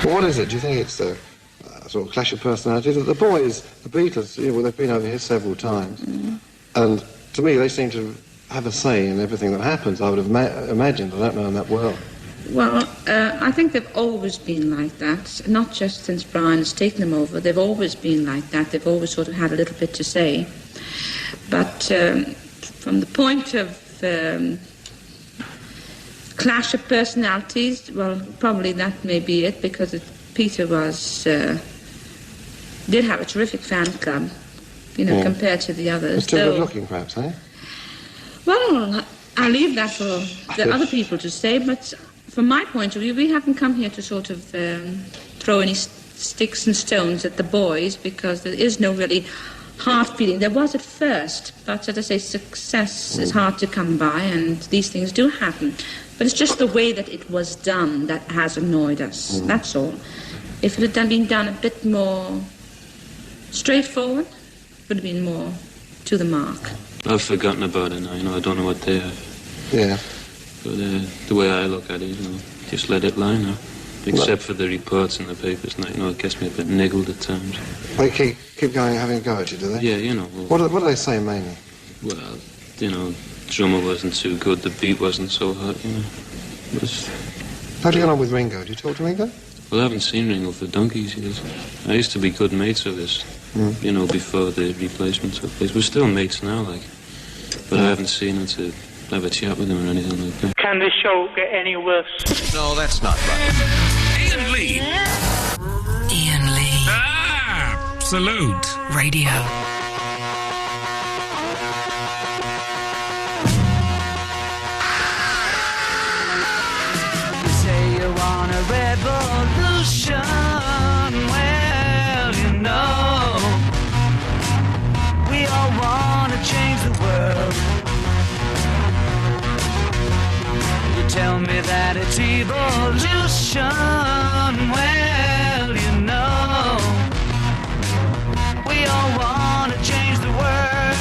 Well, what is it? Do you think it's the sort of clash of personalities? The boys, the Beatles, you know, they've been over here several times, and to me they seem to have a say in everything that happens. I would have imagined. I don't know in that world. Well, I think they've always been like that, not just since Brian has taken them over. They've always been like that. They've always sort of had a little bit to say. But from the point of clash of personalities, well, probably that may be it, because Peter did have a terrific fan club, you know, compared to the others. It's still good looking, perhaps, eh? Well, I'll leave that for the other people to say, but from my point of view, we haven't come here to sort of throw any sticks and stones at the boys, because there is no really hard feeling. There was at first, but as I say, success is hard to come by, and these things do happen. But it's just the way that it was done that has annoyed us, that's all. If it had been done a bit more straightforward, it would have been more to the mark. I've forgotten about it now, you know, I don't know what they have. Yeah. But the way I look at it, you know, just let it lie now. Except for the reports in the papers now, you know, it gets me a bit niggled at times. They keep going, having a go at you, do they? Yeah, you know. Well, what do they say mainly? Well, you know, drummer wasn't too good, the beat wasn't so hot, you know. How do you get on with Ringo? Do you talk to Ringo? Well, I haven't seen Ringo for donkeys years. I used to be good mates of his, you know, before the replacement took place. We're still mates now, like. But I haven't seen him to have a chat with him or anything like that. Can this show get any worse? No, that's not right. Iain Lee. Iain Lee. Absolute Radio. Revolution, well, you know, we all want to change the world. You tell me that it's evolution, well, you know, we all want to change the world.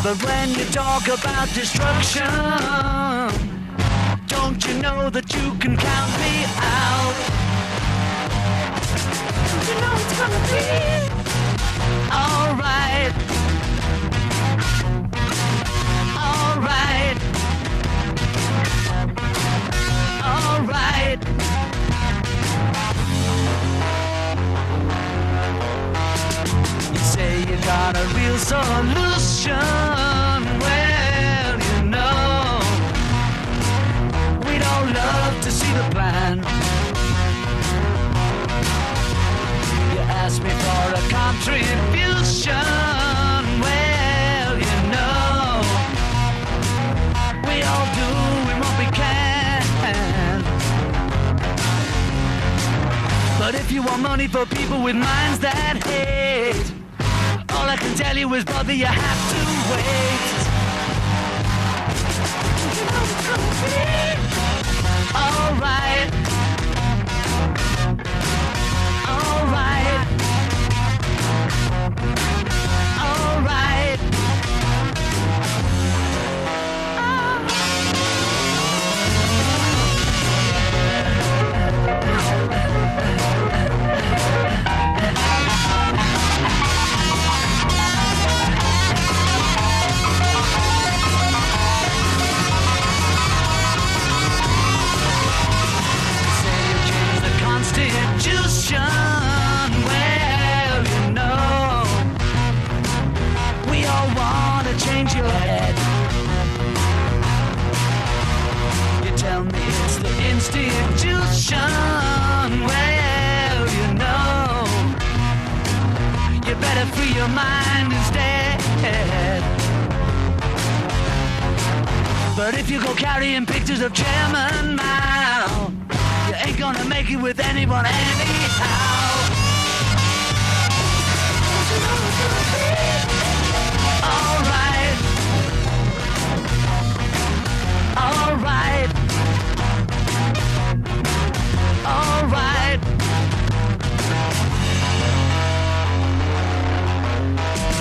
But when you talk about destruction, don't you know that you can count me out? Don't you know it's gonna be alright? Alright. Alright. You say you got a real solution. Well, you know, we'd all love to see the plan. You ask me for a contribution. Well, you know, we all doing what we can. But if you want money for people with minds that hate, all I can tell you is, brother, you have to wait. You know it's gonna be alright. Alright. Alright. Constitution, well, you know, we all want to change your head. You tell me it's the institution, well, you know, you better free your mind instead. But if you go carrying pictures of Chairman Mao, you ain't gonna make it with anyone anyhow. Alright. Alright. Alright.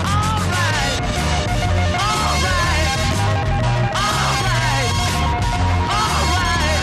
Alright. Alright. Alright.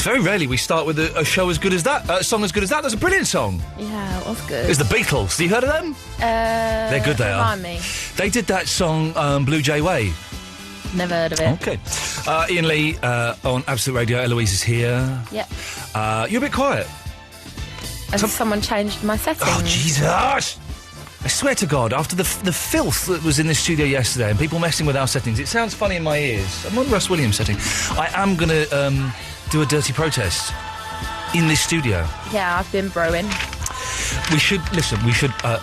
It's very rarely we start with a show as good as that, a song as good as that. That's a brilliant song. Yeah, it was good. It's the Beatles. Have you heard of them? They're good, they are. Remind me. They did that song, Blue Jay Way. Never heard of it. Okay. Iain Lee on Absolute Radio. Eloise is here. Yep. You're a bit quiet. Has someone changed my settings? Oh, Jesus! I swear to God, after the filth that was in this studio yesterday and people messing with our settings, it sounds funny in my ears. I'm on Russ Williams' setting. I am going to do a dirty protest in this studio. Yeah, I've been broing. We should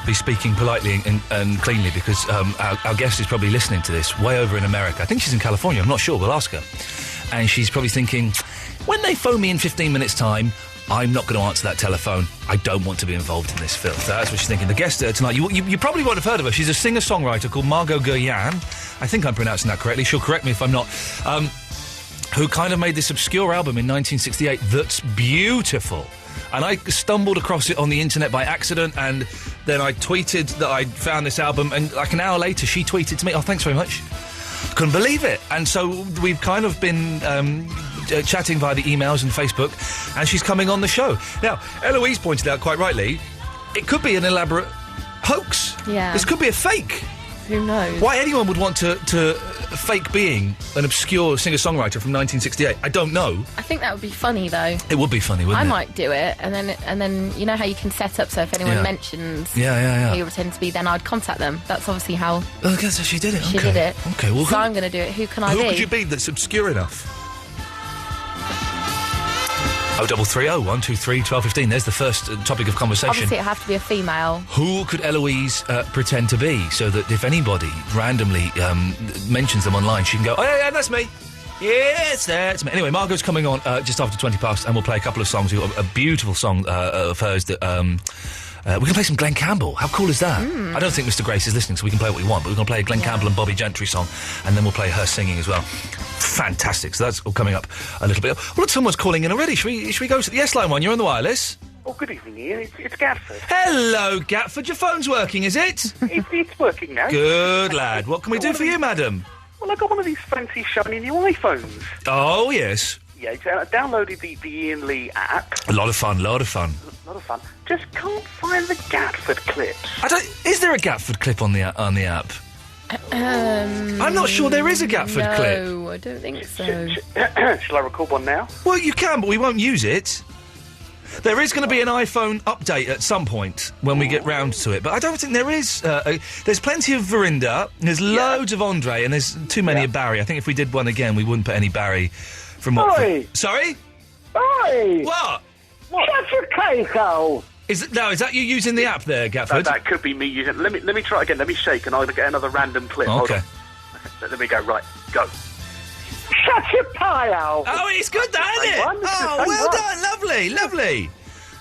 be speaking politely and cleanly because our guest is probably listening to this way over in America. I think she's in California. I'm not sure. We'll ask her. And she's probably thinking, when they phone me in 15 minutes' time, I'm not going to answer that telephone. I don't want to be involved in this filth. That's what she's thinking. The guest tonight, you probably won't have heard of her. She's a singer-songwriter called Margot Guyan. I think I'm pronouncing that correctly. She'll correct me if I'm not. Who kind of made this obscure album in 1968 that's beautiful. And I stumbled across it on the internet by accident, and then I tweeted that I'd found this album, and like an hour later she tweeted to me, "Oh, thanks very much." Couldn't believe it. And so we've kind of been chatting via the emails and Facebook, and she's coming on the show. Now, Eloise pointed out quite rightly, it could be an elaborate hoax. Yeah. This could be a fake. Who knows? Why anyone would want to fake being an obscure singer-songwriter from 1968, I don't know. I think that would be funny, though. It would be funny, wouldn't it? I might do it, and then you know how you can set up so if anyone mentions who you pretend to be, then I'd contact them. That's obviously how... Oh, I guess she did it. She did it. Okay, well... So I'm going to do it. Who can I be? Who could you be that's obscure enough? 0330 123 1215. There's the first topic of conversation. Obviously, it'd have to be a female. Who could Eloise pretend to be so that if anybody randomly mentions them online, she can go, "Oh, yeah, that's me. Yeah, it's there, it's me." Anyway, Margot's coming on just after 20 past, and we'll play a couple of songs. We've got a beautiful song of hers that... we can play some Glenn Campbell. How cool is that? I don't think Mr. Grace is listening, so we can play what we want, but we're going to play a Glenn Campbell and Bobby Gentry song, and then we'll play her singing as well. Fantastic. So that's all coming up a little bit. Well, look, someone's calling in already. Should we go to the yes line one? You're on the wireless. Oh, good evening, Ian. It's Gatford. Hello, Gatford. Your phone's working, is it? It's working now. Good lad. What can we do for you, madam? Well, I got one of these fancy shiny new iPhones. Oh, yes. Yeah, I downloaded the Iain Lee app. A lot of fun. Just can't find the Gatford clips. Is there a Gatford clip on the app? I'm not sure there is a Gatford clip. No, I don't think so. Shall I record one now? Well, you can, but we won't use it. There is going to be an iPhone update at some point when we get round to it, but I don't think there is. There's plenty of Verinda, there's loads of Andre, and there's too many of Barry. I think if we did one again, we wouldn't put any Barry from what... Oi! Sorry? Oi! What? Shut your cake hole! Is that you using the app there, Gatford? That could be me using... Let me try again. Let me shake and I'll get another random clip. Okay. Let me go. Right, go. Shut your pie hole! Oh, it's good, that, isn't it? Oh, well done. Lovely.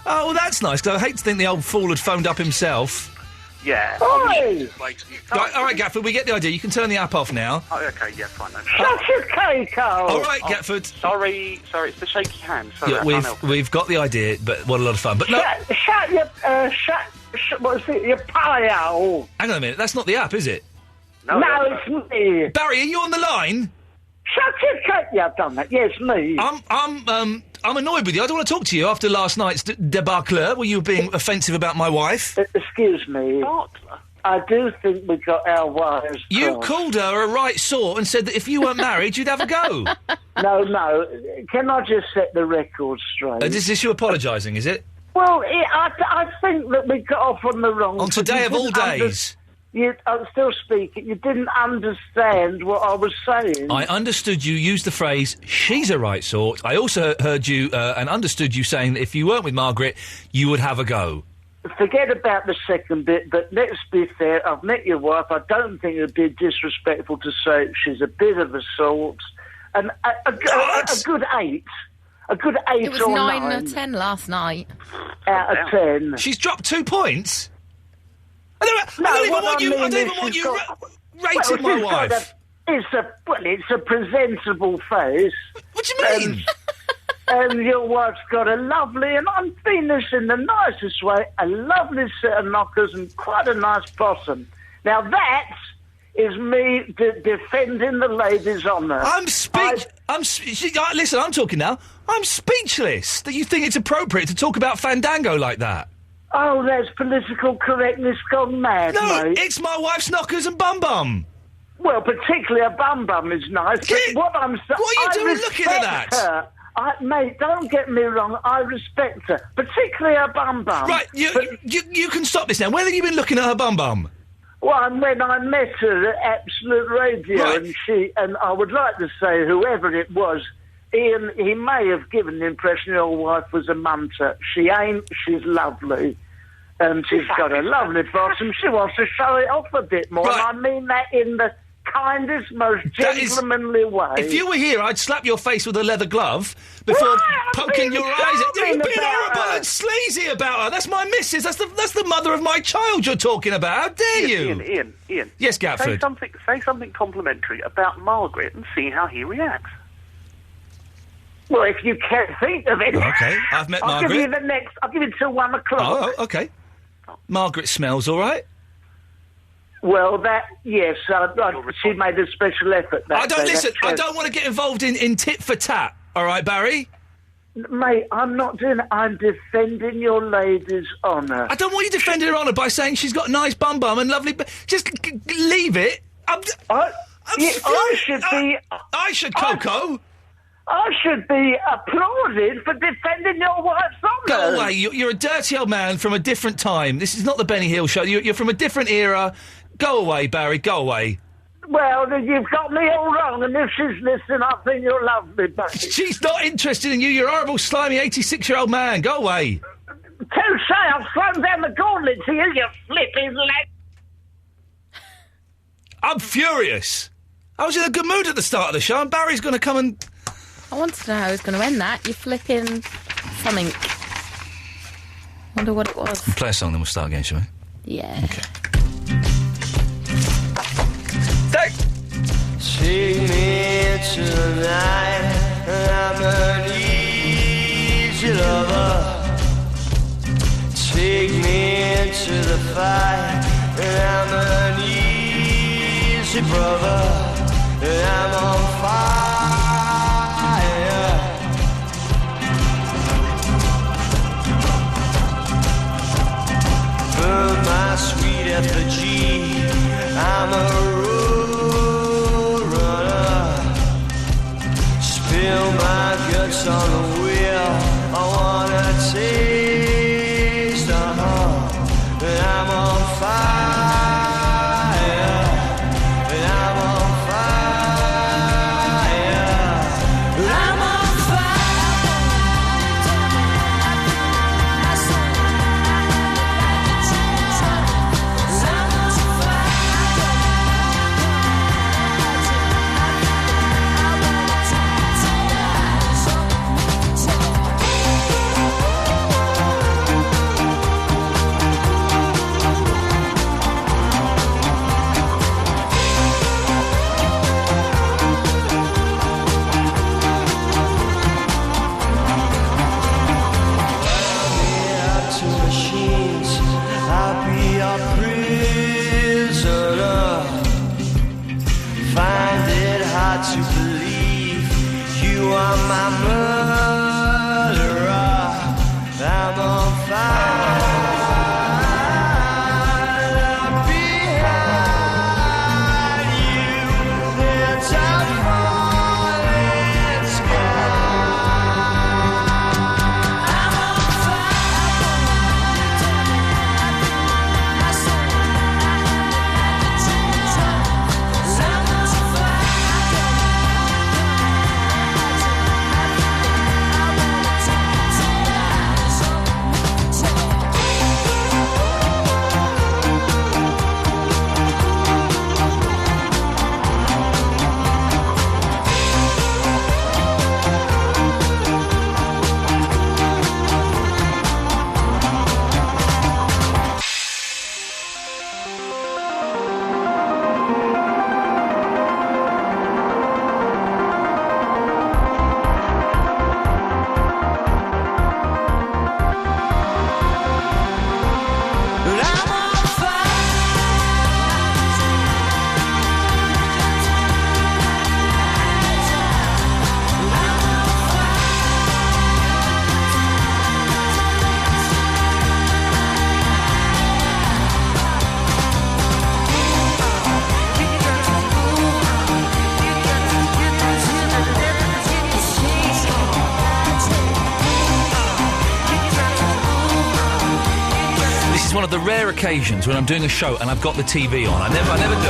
Oh, well, that's nice, because I hate to think the old fool had phoned up himself. Yeah. Oi! Right, all right, Gatford, we get the idea. You can turn the app off now. Oh, okay, yeah, fine. No. Shut your cake hole! All right, Gatford. Sorry, it's the shaky hand. Sorry, Yeah, we've got the idea, but what a lot of fun. But no... Shut your... what's it? Your pie hole! Hang on a minute, that's not the app, is it? No, it's me. Barry, are you on the line? Shut your cake... Yeah, I've done that. Yes, me. I'm annoyed with you. I don't want to talk to you after last night's debacle where you were being offensive about my wife. Excuse me. I do think we got our wires You crossed. called her a right sort and said that if you weren't married, you'd have a go. No. Can I just set the record straight? Is this you apologising, is it? Well, I think that we got off on the wrong... On today of all days. I'm still speaking. You didn't understand what I was saying. I understood you use the phrase, she's a right sort. I also heard you and understood you saying that if you weren't with Margaret, you would have a go. Forget about the second bit, but let's be fair. I've met your wife. I don't think it would be disrespectful to say she's a bit of a sort. And a good 8. A good 8 It was or 9 9 or 10 last night. out of 10. She's dropped 2 points? I don't even want you rating my wife. It's a presentable face. What do you mean? And your wife's got a lovely, and I'm being this in the nicest way, a lovely set of knockers and quite a nice bottom. Now that is me defending the lady's honour. Listen, I'm talking now. I'm speechless that you think it's appropriate to talk about Fandango like that. Oh, that's political correctness gone mad, mate. It's my wife's knockers and bum-bum. Well, particularly a bum-bum is nice. But what are you doing looking at that? Her. Mate, don't get me wrong, I respect her. Particularly her bum-bum. Right, you can stop this now. When have you been looking at her bum-bum? Well, when I met her at Absolute Radio, right. and I would like to say whoever it was, Ian, he may have given the impression your wife was a munter. She ain't. She's lovely. And she's got a lovely bottom. She wants to show it off a bit more. Right. And I mean that in the kindest, most gentlemanly way. If you were here, I'd slap your face with a leather glove before poking your eyes. You're being horrible and sleazy about her. That's my missus. That's the mother of my child you're talking about. How dare you? Ian. Yes, Gatford. Say something complimentary about Margaret and see how he reacts. Well, if you can't think of it. Okay, I've met Margaret. I'll give you till 1 o'clock. Oh, okay. Margaret smells all right. Well, yes, she made a special effort. I don't want to get involved in tit for tat. All right, Barry. Mate, I'm not doing it. I'm defending your lady's honour. I don't want you defending her honour by saying she's got a nice bum and lovely. Just leave it. I should, Coco. I should be applauded for defending your wife's honour. Go away. You're a dirty old man from a different time. This is not the Benny Hill show. You're from a different era. Go away, Barry. Go away. Well, you've got me all wrong, and if she's listening, I think you'll love me, Barry. She's not interested in you. You're a horrible, slimy, 86-year-old man. Go away. Touche, I've thrown down the gauntlet to you, you flipping leg. I'm furious. I was in a good mood at the start of the show, and Barry's going to come and... I wanted to know how I was going to end that. You flipping something. Wonder what it was. Play a song, then we'll start again, shall we? Yeah. Okay. Take me tonight, I'm an easy lover. Take me into the fight, I'm an easy brother. I'm on fire. Burn my sweet effigy, I'm a spill my guts on the wheel. I wanna taste the heart, and I'm on fire. And I'm on fire. And I'm on is one of the rare occasions when I'm doing a show and I've got the TV on. I never do.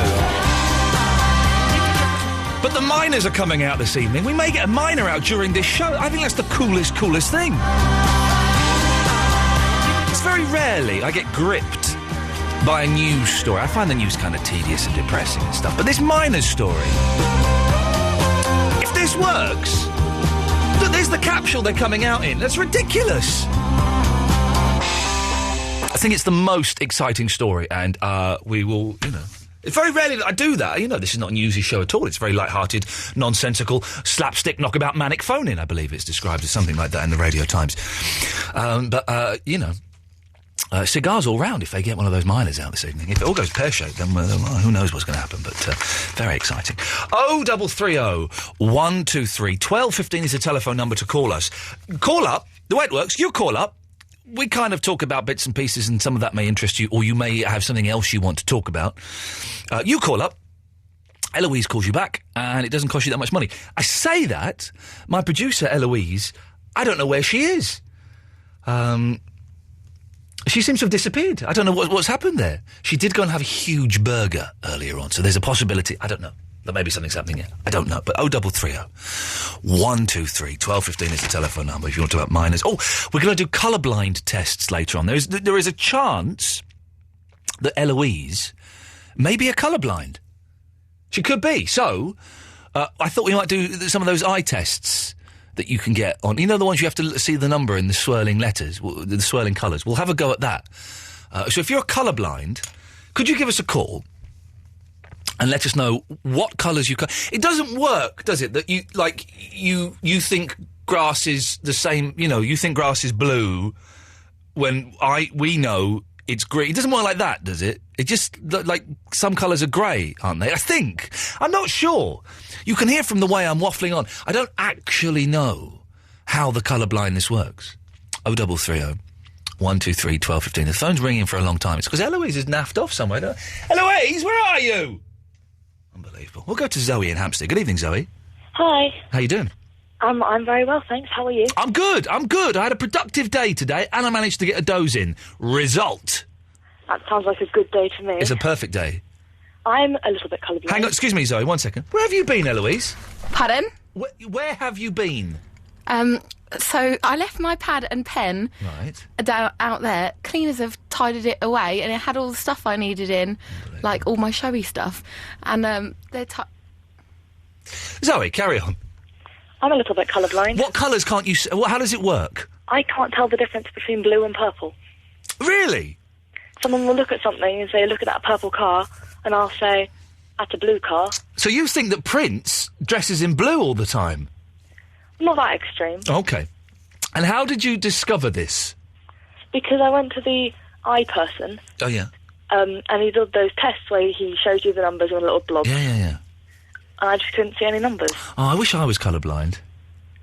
But the miners are coming out this evening. We may get a miner out during this show. I think that's the coolest thing. It's very rarely I get gripped by a news story. I find the news kind of tedious and depressing and stuff. But this miner's story, if this works, look, there's the capsule they're coming out in. That's ridiculous. I think it's the most exciting story, and we will, it's very rarely that I do that. This is not a newsy show at all. It's very light-hearted, nonsensical, slapstick, knockabout, manic phone-in, I believe it's described as something like that in the Radio Times. Cigars all round if they get one of those miners out this evening. If it all goes pear-shaped, then who knows what's going to happen, but very exciting. 0330 123 1215 is the telephone number to call us. Call up. The way it works, you call up. We kind of talk about bits and pieces, and some of that may interest you, or you may have something else you want to talk about. You call up, Eloise calls you back, and it doesn't cost you that much money. I say that, my producer, Eloise, I don't know where she is. She seems to have disappeared. I don't know what's happened there. She did go and have a huge burger earlier on, so there's a possibility, I don't know, that maybe something's happening here. I don't know, but 0330 123 1215 is the telephone number if you want to talk about miners. Oh, we're going to do colourblind tests later on. There is a chance that Eloise may be a colourblind. She could be. So, I thought we might do some of those eye tests that you can get on. The ones you have to see the number in the swirling letters, the swirling colours. We'll have a go at that. So if you're colourblind, could you give us a call and let us know what colours you can... It doesn't work, does it, that you think grass is the same, you think grass is blue when we know it's green. It doesn't work like that, does it? It just, like, some colours are grey, aren't they? I think. I'm not sure. You can hear from the way I'm waffling on. I don't actually know how the colour blindness works. 0330 123 1215. The phone's ringing for a long time. It's because Eloise is naffed off somewhere. Eloise, where are you? Unbelievable. We'll go to Zoe in Hampstead. Good evening, Zoe. Hi. How you doing? I'm very well, thanks. How are you? I'm good. I had a productive day today, and I managed to get a doze in. Result. That sounds like a good day to me. It's a perfect day. I'm a little bit colourblind. Hang on, excuse me, Zoe, 1 second. Where have you been, Eloise? Pardon? Where have you been? So I left my pad and pen out there. Cleaners have tidied it away, and it had all the stuff I needed in, like all my showy stuff. And they're... Zoe, carry on. I'm a little bit colourblind. What colours can't you see? How does it work? I can't tell the difference between blue and purple. Really? Someone will look at something and say, look at that purple car, and I'll say, that's a blue car. So you think that Prince dresses in blue all the time? Not that extreme. Okay. And how did you discover this? Because I went to the eye person. Oh, yeah. And he did those tests where he shows you the numbers on a little blob. Yeah. And I just couldn't see any numbers. Oh, I wish I was colourblind.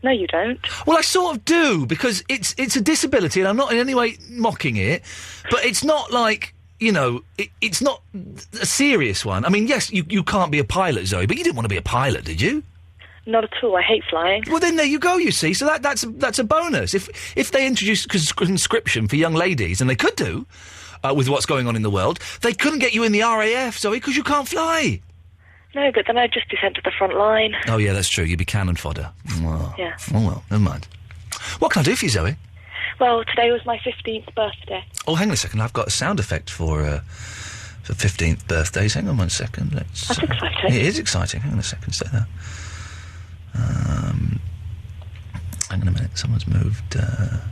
No, you don't. Well, I sort of do, because it's a disability, and I'm not in any way mocking it, but it's not like, it's not a serious one. I mean, yes, you can't be a pilot, Zoe, but you didn't want to be a pilot, did you? Not at all. I hate flying. Well, then there you go, you see. So that's a bonus. If they introduced conscription for young ladies, and they could do, with what's going on in the world, they couldn't get you in the RAF, Zoe, because you can't fly. No, but then I'd just be sent to the front line. Oh, yeah, that's true. You'd be cannon fodder. Well, yeah. Oh, well, never mind. What can I do for you, Zoe? Well, today was my 15th birthday. Oh, hang on a second. I've got a sound effect for 15th birthdays. Hang on 1 second. That's exciting. It is exciting. Hang on a second. Stay there. Hang on a minute. Someone's moved. Here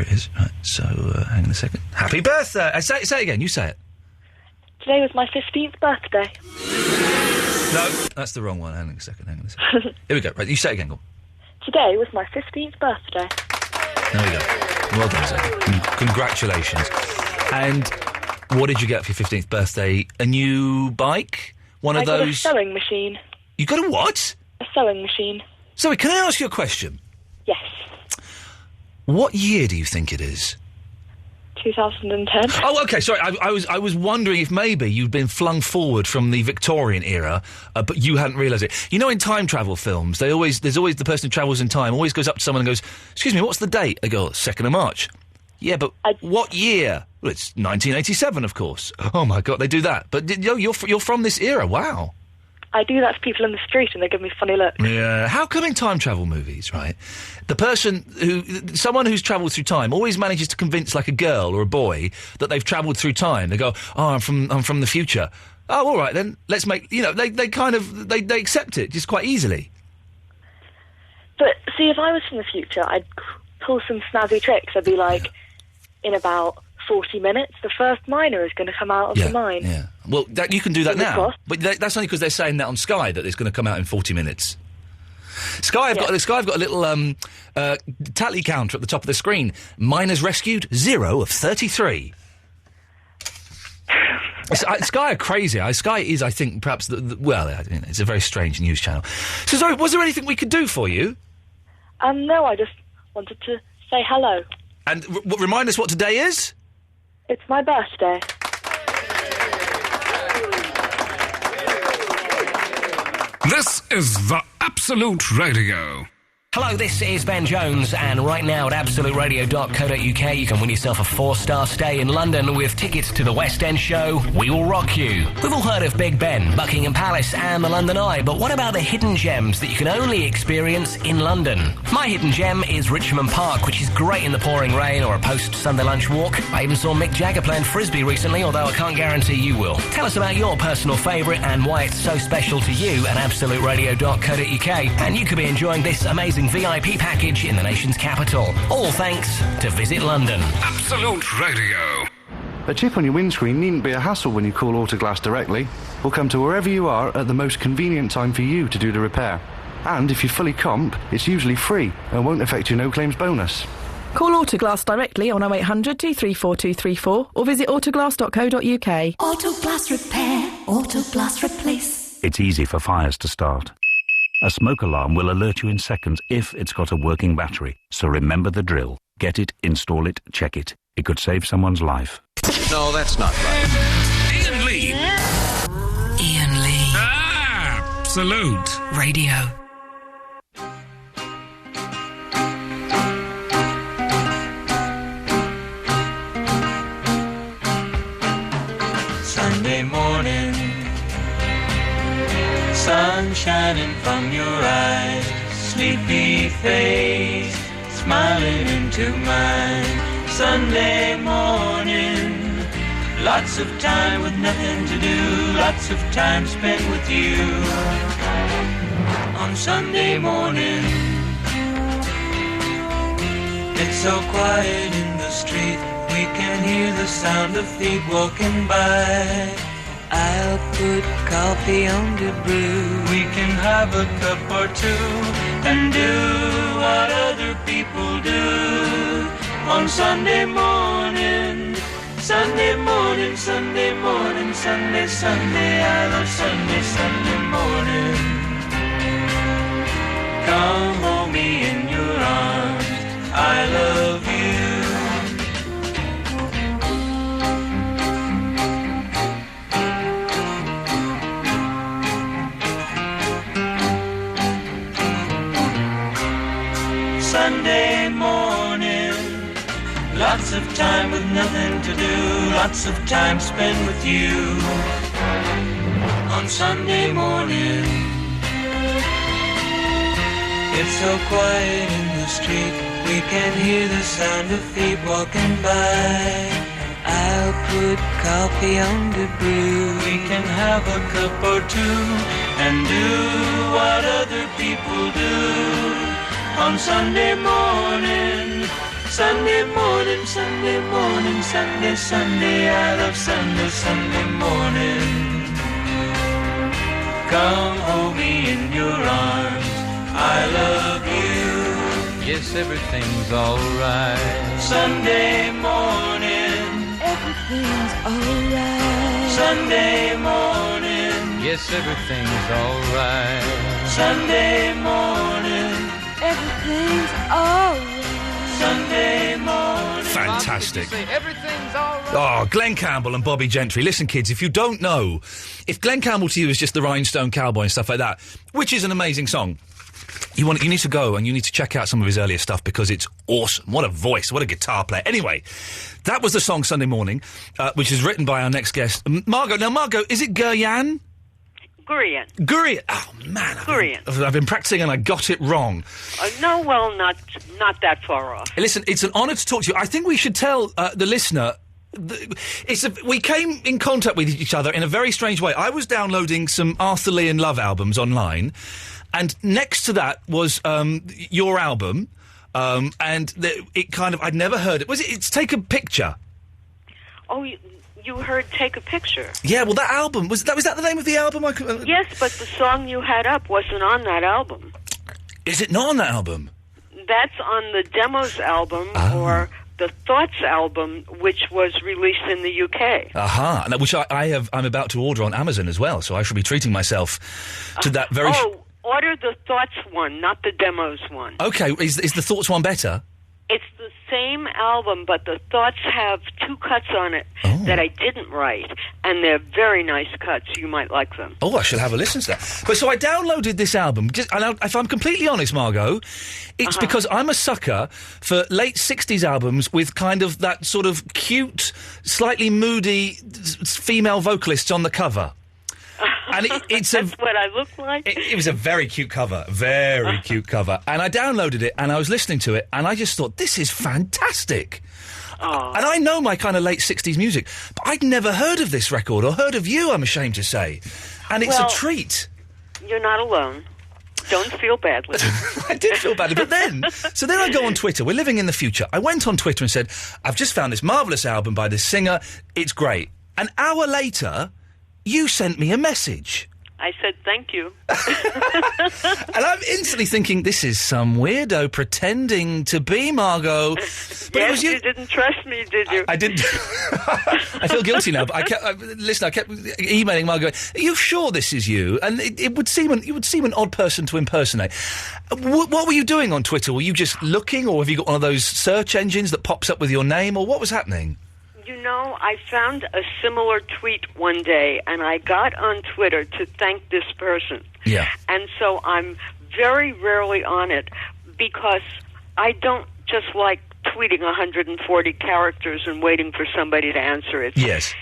it is. Right, so, hang on a second. Happy birthday! Say it again. You say it. Today was my 15th birthday. No, that's the wrong one. Hang on a second. Here we go. Right, you say it again. Go on. Today was my 15th birthday. There we go. Well done, Zoe. Congratulations. And what did you get for your 15th birthday? A new bike? I got a sewing machine. You got a what? A sewing machine. Zoe, can I ask you a question? Yes. What year do you think it is? 2010. Oh, okay, sorry. I was wondering if maybe you'd been flung forward from the Victorian era, but you hadn't realised it. You know, in time travel films, there's always the person who travels in time always goes up to someone and goes, "Excuse me, what's the date?" They go, "2nd of March." Yeah, but what year? Well, it's 1987, of course. Oh, my God, they do that. But you're from this era, wow. I do that to people in the street and they give me funny looks. Yeah, how come in time travel movies, right, someone who's travelled through time always manages to convince, like, a girl or a boy that they've travelled through time. They go, I'm from the future. Oh, all right, then, let's make, they accept it just quite easily. But, see, if I was from the future, I'd pull some snazzy tricks. I'd be like, in about 40 minutes, the first miner is going to come out of the mine. Yeah. Well, you can do that now. But that's only because they're saying that on Sky, that it's going to come out in 40 minutes. Sky have got a little tally counter at the top of the screen. Miners rescued, 0 of 33. Sky are crazy. Sky is, I think, perhaps it's a very strange news channel. So, sorry, was there anything we could do for you? No, I just wanted to say hello. And remind us what today is? It's my birthday. This is the Absolute Radio. Hello, this is Ben Jones, and right now at absoluteradio.co.uk you can win yourself a 4-star stay in London with tickets to the West End show We Will Rock You. We've all heard of Big Ben, Buckingham Palace and the London Eye, but what about the hidden gems that you can only experience in London? My hidden gem is Richmond Park, which is great in the pouring rain or a post-Sunday lunch walk. I even saw Mick Jagger playing Frisbee recently, although I can't guarantee you will. Tell us about your personal favourite and why it's so special to you at absoluteradio.co.uk, and you could be enjoying this amazing VIP package in the nation's capital. All thanks to Visit London. Absolute Radio. A chip on your windscreen needn't be a hassle when you call Autoglass directly. We'll come to wherever you are at the most convenient time for you to do the repair. And if you're fully comp, it's usually free and won't affect your no-claims bonus. Call Autoglass directly on 0800 234 234 or visit autoglass.co.uk. Autoglass repair, Autoglass replace. It's easy for fires to start. A smoke alarm will alert you in seconds if it's got a working battery. So remember the drill. Get it, install it, check it. It could save someone's life. No, that's not right. Iain Lee. Iain Lee. Absolute Radio. Sunday morning, sun shining from your eyes, sleepy face smiling into mine. Sunday morning, lots of time with nothing to do, lots of time spent with you. On Sunday morning, it's so quiet in the street, we can hear the sound of feet walking by. I'll put coffee on the brew. We can have a cup or two and do what other people do. On Sunday morning, Sunday morning, Sunday morning, Sunday, Sunday, I love Sunday, Sunday morning. Come hold me in your arms, I love you. Sunday morning, lots of time with nothing to do, lots of time spent with you. On Sunday morning, it's so quiet in the street, we can hear the sound of feet walking by. I'll put coffee on the brew. We can have a cup or two and do what other people do. On Sunday morning, Sunday morning, Sunday morning, Sunday, Sunday, I love Sunday, Sunday morning. Come hold me in your arms, I love you. Yes, everything's alright. Sunday morning, everything's alright. Sunday morning, yes, everything's alright. Sunday morning, everything's alright. Sunday morning. Fantastic. Everything's alright. Oh, Glenn Campbell and Bobby Gentry. Listen, kids, if you don't know, if Glenn Campbell to you is just the Rhinestone Cowboy and stuff like that, which is an amazing song, You need to go and you need to check out some of his earlier stuff because it's awesome. What a voice, what a guitar player. Anyway, that was the song Sunday Morning, which is written by our next guest, Margot. Now, Margot, is it Gurian? Gurian. Oh, man. Gurian. I've been practicing and I got it wrong. No, well, not that far off. Listen, it's an honour to talk to you. I think we should tell the listener... we came in contact with each other in a very strange way. I was downloading some Arthur Lee and Love albums online, and next to that was your album, and it kind of... I'd never heard it. It's Take a Picture. Oh, you heard Take a Picture. Yeah, well, that album... Was that the name of the album? Yes, but the song you had up wasn't on that album. Is it not on that album? That's on the Demos album, or the Thoughts album, which was released in the UK. Aha, which I'm about to order on Amazon as well, so I shall be treating myself to that very... Order the Thoughts one, not the Demos one. Okay, is the Thoughts one better? It's the same album, but the Thoughts have 2 cuts on it that I didn't write, and they're very nice cuts. You might like them. Oh, I should have a listen to that. But so I downloaded this album, and if I'm completely honest, Margot, it's because I'm a sucker for late 60s albums with kind of that sort of cute, slightly moody female vocalists on the cover. And That's what I look like? It was a very cute cover. Very cute cover. And I downloaded it, and I was listening to it, and I just thought, this is fantastic. And I know my kind of late 60s music, but I'd never heard of this record, or heard of you, I'm ashamed to say. And it's a treat. You're not alone. Don't feel badly. I did feel badly, but then I go on Twitter. We're living in the future. I went on Twitter and said, I've just found this marvellous album by this singer. It's great. An hour later... You sent me a message. I said thank you. And I'm instantly thinking, this is some weirdo pretending to be Margot. But yes, it was you didn't trust me, did you? I didn't. I feel guilty now, but I kept emailing Margot, are you sure this is you? And it would seem an odd person to impersonate. What were you doing on Twitter? Were you just looking, or have you got one of those search engines that pops up with your name, or what was happening? You know, I found a similar tweet one day, and I got on Twitter to thank this person. Yeah. And so I'm very rarely on it because I don't just like tweeting 140 characters and waiting for somebody to answer it. Yes.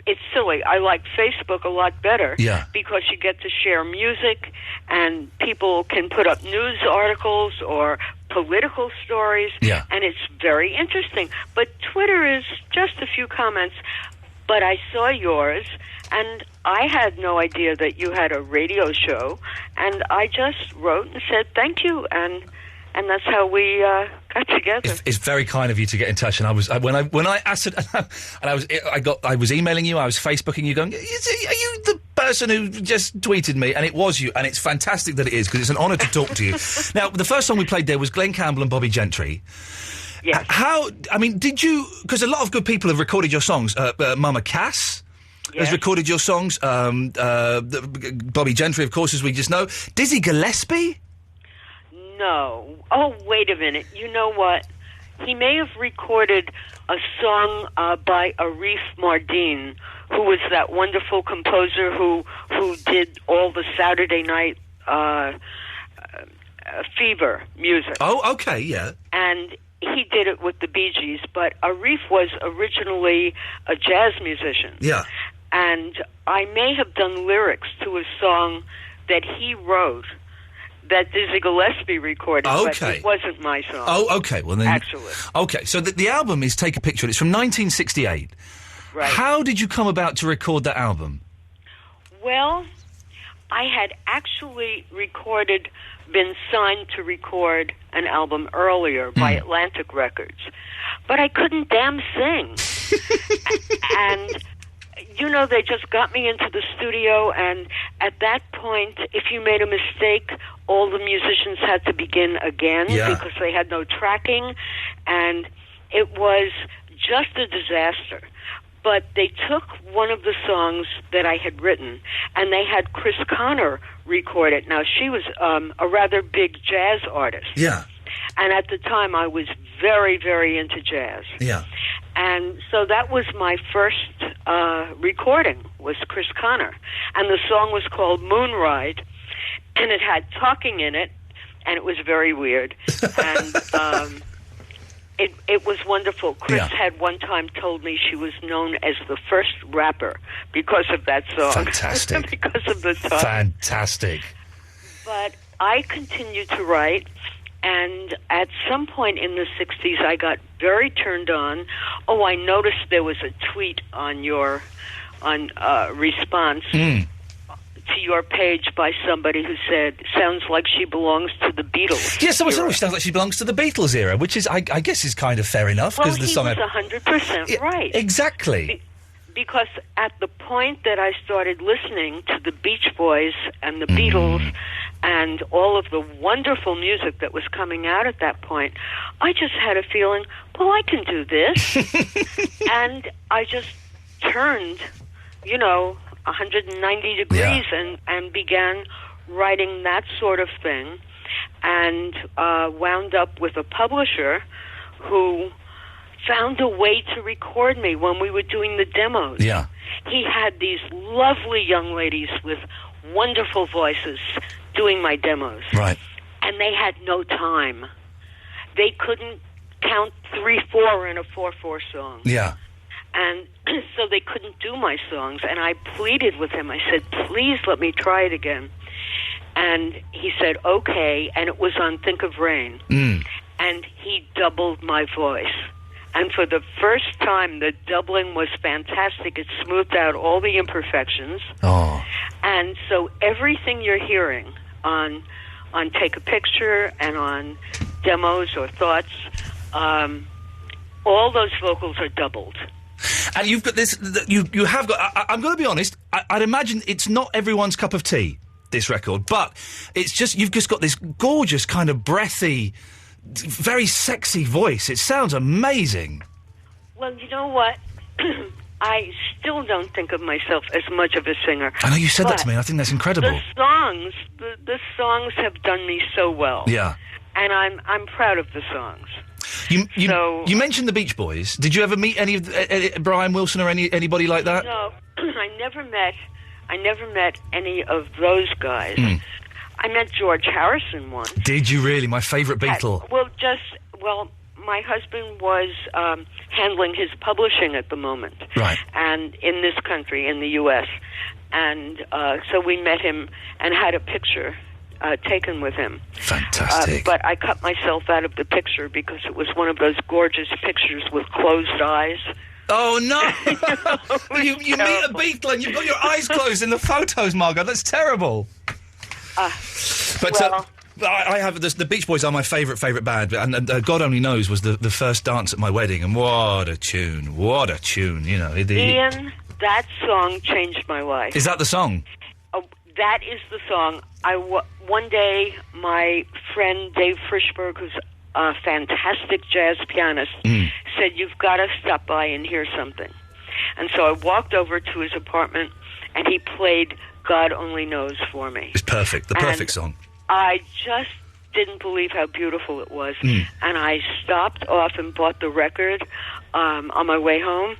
It's silly. I like Facebook a lot better because you get to share music and people can put up news articles or political stories, and it's very interesting. But Twitter is just a few comments. But I saw yours, and I had no idea that you had a radio show, and I just wrote and said thank you, and that's how we got together. It's very kind of you to get in touch. And I was when I asked, and I was emailing you, I was Facebooking you, going, are you the person who just tweeted me? And it was you, and it's fantastic that it is because it's an honour to talk to you. Now, the first song we played there was Glenn Campbell and Bobby Gentry. Yes. Did you? Because a lot of good people have recorded your songs. Mama Cass has recorded your songs. Bobby Gentry, of course, as we just know. Dizzy Gillespie. No. Oh, wait a minute. You know what? He may have recorded a song by Arif Mardin, who was that wonderful composer who did all the Saturday night Fever music. Oh, okay, yeah. And he did it with the Bee Gees, but Arif was originally a jazz musician. Yeah. And I may have done lyrics to a song that he wrote that Dizzy Gillespie recorded, but it wasn't my song. Oh, okay. Well, then... Actually. Okay, so the album is Take a Picture. It's from 1968. Right. How did you come about to record that album? Well, I had actually been signed to record an album earlier by Atlantic Records, but I couldn't damn sing. And... You know, they just got me into the studio, and at that point, if you made a mistake, all the musicians had to begin again because they had no tracking, and it was just a disaster. But they took one of the songs that I had written, and they had Chris Connor record it. Now, she was a rather big jazz artist. Yeah. And at the time, I was very, very into jazz. Yeah. And so that was my first recording, was Chris Connor. And the song was called Moon Ride, and it had talking in it, and it was very weird. And it was wonderful. Chris had one time told me she was known as the first rapper because of that song. Fantastic. Because of the time. Fantastic. But I continued to write, and at some point in the 60s, I got very turned on. Oh, I noticed there was a tweet on your response to your page by somebody who said, sounds like she belongs to the Beatles. Yes, someone said, sounds like she belongs to the Beatles era, which is, I guess, is kind of fair enough. Well, the song was 100% right. Exactly. Because at the point that I started listening to the Beach Boys and the Beatles and all of the wonderful music that was coming out at that point, I just had a feeling, well, I can do this. And I just turned, 190 degrees and began writing that sort of thing, and wound up with a publisher who found a way to record me when we were doing the demos. Yeah. He had these lovely young ladies with wonderful voices doing my demos. Right. And they had no time. They couldn't count 3/4 in a 4/4 song. Yeah. And so they couldn't do my songs. And I pleaded with him. I said, please let me try it again. And he said, okay. And it was on Think of Rain. And he doubled my voice. And for the first time, the doubling was fantastic. It smoothed out all the imperfections. Oh. And so everything you're hearing on Take a Picture and on demos or thoughts, all those vocals are doubled. And you've got this, you have got, I'm going to be honest, I'd imagine it's not everyone's cup of tea, this record, but it's just, you've just got this gorgeous kind of breathy, very sexy voice. It sounds amazing. Well, you know what? I still don't think of myself as much of a singer. I know you said that to me. I think that's incredible. The songs have done me so well. Yeah. And I'm proud of the songs. You mentioned the Beach Boys. Did you ever meet any of Brian Wilson or anybody like that? No, I never met any of those guys. I met George Harrison once. Did you really? My favourite Beatle. My husband was handling his publishing at the moment. Right. And in this country, in the U.S. And so we met him and had a picture taken with him. Fantastic. But I cut myself out of the picture because it was one of those gorgeous pictures with closed eyes. Oh, no! you meet a Beatle and you've got your eyes closed in the photos, Margot. That's terrible. I have the Beach Boys are my favourite band, and God Only Knows was the first dance at my wedding, and what a tune, Ian, that song changed my life. Is that the song? That is the song. One day, my friend Dave Frischberg, who's a fantastic jazz pianist, said, you've got to stop by and hear something. And so I walked over to his apartment, and he played God Only Knows for me. It's perfect, the perfect song. I just didn't believe how beautiful it was. And I stopped off and bought the record on my way home,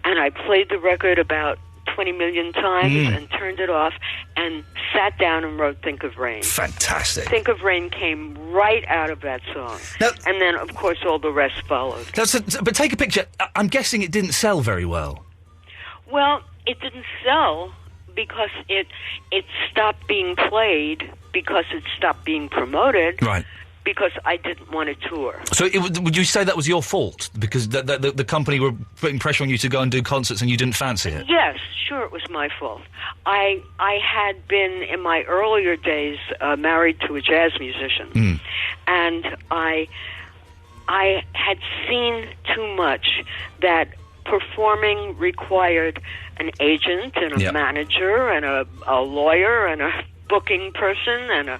and I played the record about 20 million times and turned it off and sat down and wrote Think of Rain. Fantastic. Think of Rain came right out of that song. Now, and then, of course, all the rest followed. But Take a Picture, I'm guessing it didn't sell very well. Well, it didn't sell because it stopped being played, because it stopped being promoted. Right. Because I didn't want to tour. So would you say that was your fault? Because the company were putting pressure on you to go and do concerts and you didn't fancy it? Yes, sure, it was my fault. I had been, in my earlier days, married to a jazz musician. And I had seen too much that performing required an agent and a manager and a lawyer and a booking person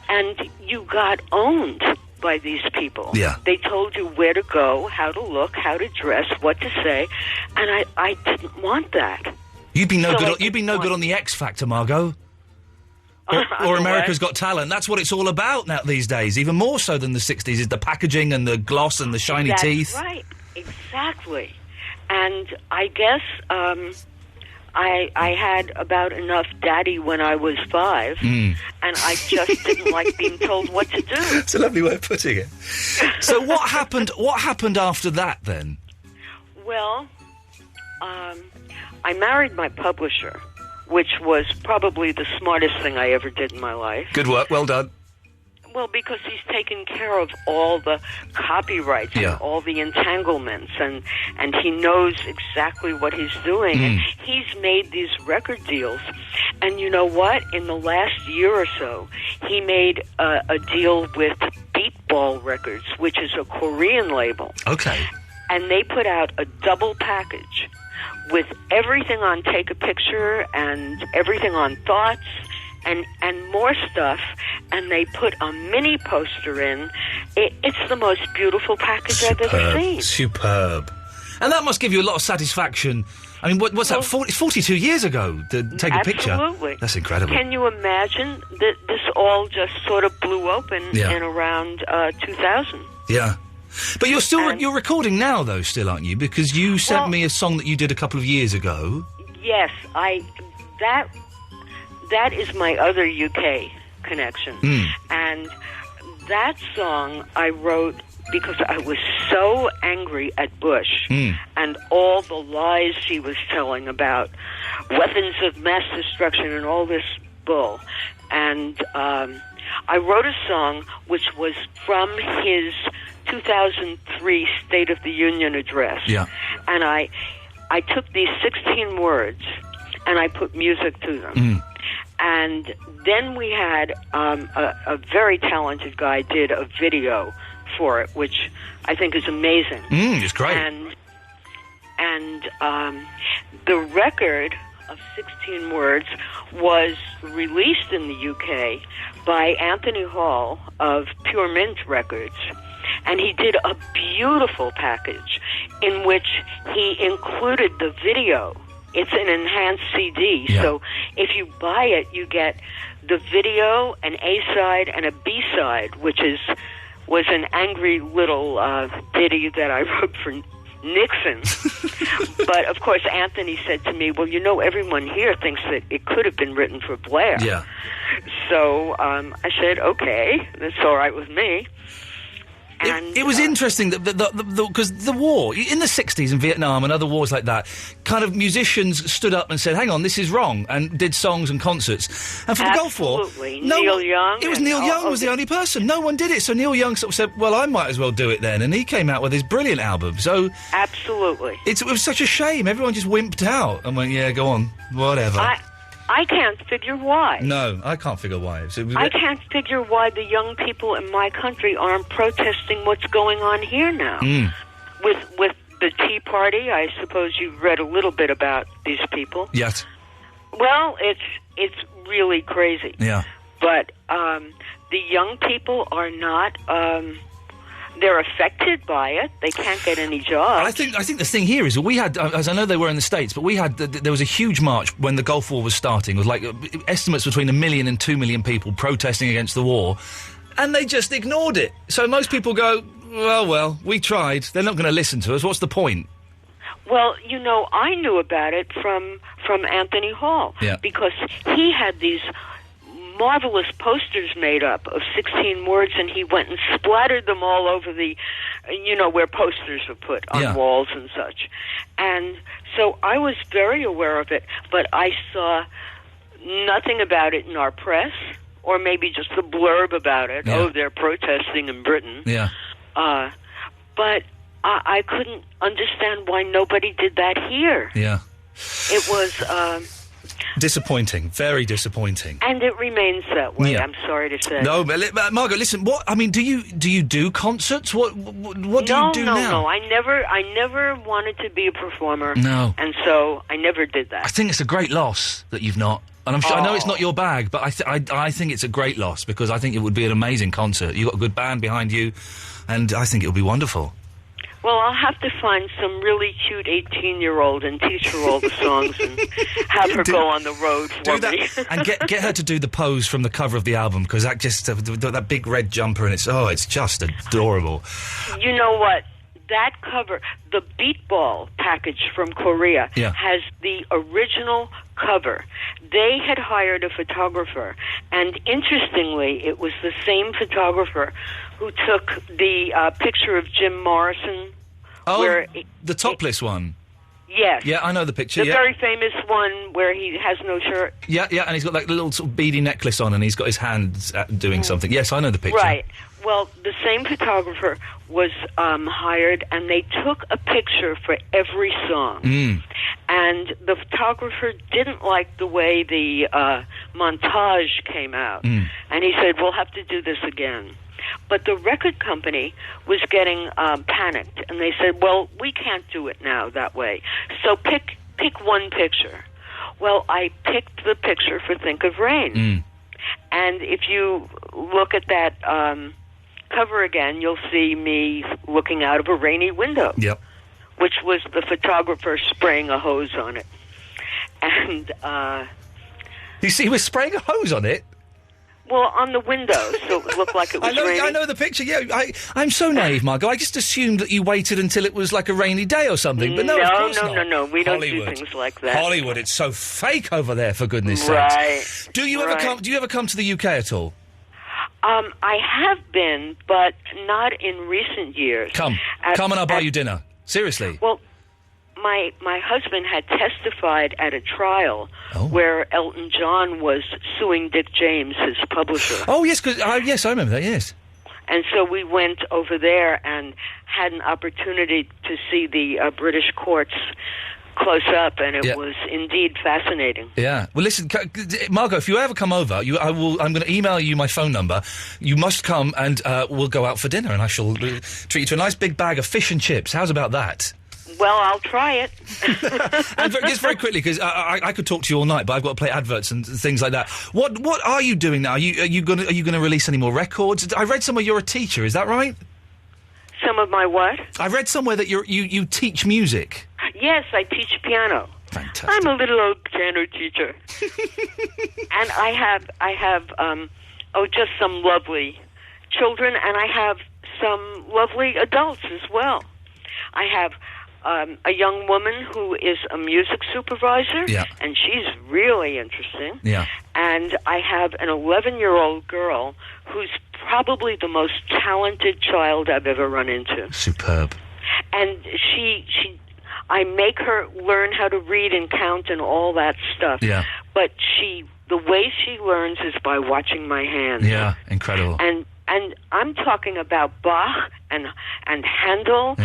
and you got owned by these people. Yeah. They told you where to go, how to look, how to dress, what to say, and I didn't want that. You'd be no good on the X Factor, Margot. Or America's Got Talent. That's what it's all about now these days. Even more so than the 60s is the packaging and the gloss and the shiny teeth. That's right. Exactly. And I guess I had about enough daddy when I was 5, and I just didn't like being told what to do. It's a lovely way of putting it. So what happened? What happened after that then? Well, I married my publisher, which was probably the smartest thing I ever did in my life. Good work. Well done. Well, because he's taken care of all the copyrights and all the entanglements, and he knows exactly what he's doing. And he's made these record deals. And you know what? In the last year or so, he made a deal with Beatball Records, which is a Korean label. Okay. And they put out a double package with everything on Take a Picture and everything on Thoughts and more stuff, and they put a mini poster in. It's the most beautiful package I've ever seen. Superb. And that must give you a lot of satisfaction. I mean, what's that? 42 years ago to take a picture. Absolutely. That's incredible. Can you imagine that this all just sort of blew open in around 2000? Yeah. But you're still you're recording now, though, still, aren't you? Because you sent me a song that you did a couple of years ago. Yes, that is my other UK connection. And that song I wrote because I was so angry at Bush and all the lies she was telling about weapons of mass destruction and all this bull. And I wrote a song which was from his 2003 State of the Union address. Yeah. And I took these 16 words and I put music to them. And then we had a very talented guy did a video for it, which I think is amazing. It's great. And the record of 16 words was released in the UK by Anthony Hall of Pure Mint Records. And he did a beautiful package in which he included the video. It's an enhanced CD, so if you buy it, you get the video, an A-side, and a B-side, which was an angry little ditty that I wrote for Nixon. But, of course, Anthony said to me, well, you know, everyone here thinks that it could have been written for Blair. Yeah. So I said, okay, that's all right with me. And, it was interesting that because the war in the 60s in Vietnam and other wars like that, kind of musicians stood up and said, "Hang on, this is wrong," and did songs and concerts. And for the Gulf War, Neil Young. It was Neil Young was the only person. No one did it. So Neil Young sort of said, "Well, I might as well do it then," and he came out with his brilliant album. So absolutely, it was such a shame. Everyone just wimped out and went, "Yeah, go on, whatever." I can't figure why. No, I can't figure why. I can't figure why the young people in my country aren't protesting what's going on here now. With the Tea Party, I suppose you've read a little bit about these people. Yes. Well, it's really crazy. Yeah. But the young people are not... they're affected by it. They can't get any jobs. I think the thing here is that we had, as I know they were in the States, but we had there was a huge march when the Gulf War was starting. It was like estimates between 1 million and 2 million people protesting against the war, and they just ignored it. So most people go, well, we tried. They're not going to listen to us. What's the point? Well, you know, I knew about it from Anthony Hall because he had these marvelous posters made up of 16 words, and he went and splattered them all over the, where posters are put on walls and such. And so I was very aware of it, but I saw nothing about it in our press, or maybe just a blurb about it. Oh, they're protesting in Britain. Yeah. But I couldn't understand why nobody did that here. Yeah. It was... disappointing, very disappointing, and it remains that way. I'm sorry to say. No, but Margaret, listen. What I mean, do you do concerts? What do you do now? No, I never wanted to be a performer. No, and so I never did that. I think it's a great loss that you've not. And I'm sure I know it's not your bag, but I think it's a great loss because I think it would be an amazing concert. You've got a good band behind you, and I think it would be wonderful. Well, I'll have to find some really cute 18-year-old and teach her all the songs and have her go on the road for me. And get her to do the pose from the cover of the album, because that just that big red jumper and it's just adorable. You know what? that cover, the Beat Ball package from Korea, Yeah. has the original cover. They had hired a photographer, and interestingly, it was the same photographer who took the picture of Jim Morrison. Oh, where the topless one. Yes. Yeah, I know the picture. The yeah. very famous one where he has no shirt. Yeah, and he's got like a little sort of beady necklace on, and he's got his hands doing something. Yes, I know the picture. Right. Well, the same photographer was hired, and they took a picture for every song. Mm. And the photographer didn't like the way the montage came out. Mm. And he said, we'll have to do this again. But the record company was getting panicked, and they said, well, we can't do it now that way. So pick one picture. Well, I picked the picture for Think of Rain. Mm. And if you look at that cover again, you'll see me looking out of a rainy window. Yep. Which was the photographer spraying a hose on it. And You see, he was spraying a hose on it? well, on the window, so it looked like it was raining. I know the picture, yeah. I'm so naive, Margot. I just assumed that you waited until it was like a rainy day or something, but no, of course not. No, we don't Hollywood. do things like that. Hollywood, it's so fake over there, for goodness Right. sakes. Do you ever come to the UK at all? I have been, but not in recent years. Come and I'll buy you dinner. Seriously. Well, my husband had testified at a trial where Elton John was suing Dick James, his publisher. Oh, yes, yes, I remember that, yes. And so we went over there and had an opportunity to see the British courts close up, and it was indeed fascinating. Yeah. Well, listen, Margot, if you ever come over, I'm going to email you my phone number. You must come, and we'll go out for dinner, and I shall treat you to a nice big bag of fish and chips. How's about that? Well, I'll try it. And just very quickly, because I could talk to you all night, but I've got to play adverts and things like that. What are you doing now? Are you going to release any more records? I read somewhere you're a teacher. Is that right? Some of my what? I read somewhere that you teach music. Yes, I teach piano. Fantastic. I'm a little old piano teacher. And I have just some lovely children, and I have some lovely adults as well. I have a young woman who is a music supervisor, and she's really interesting. Yeah. And I have an 11-year-old girl who's probably the most talented child I've ever run into. Superb. And I make her learn how to read and count and all that stuff. Yeah. But the way she learns is by watching my hands. Yeah, incredible. And I'm talking about Bach and Handel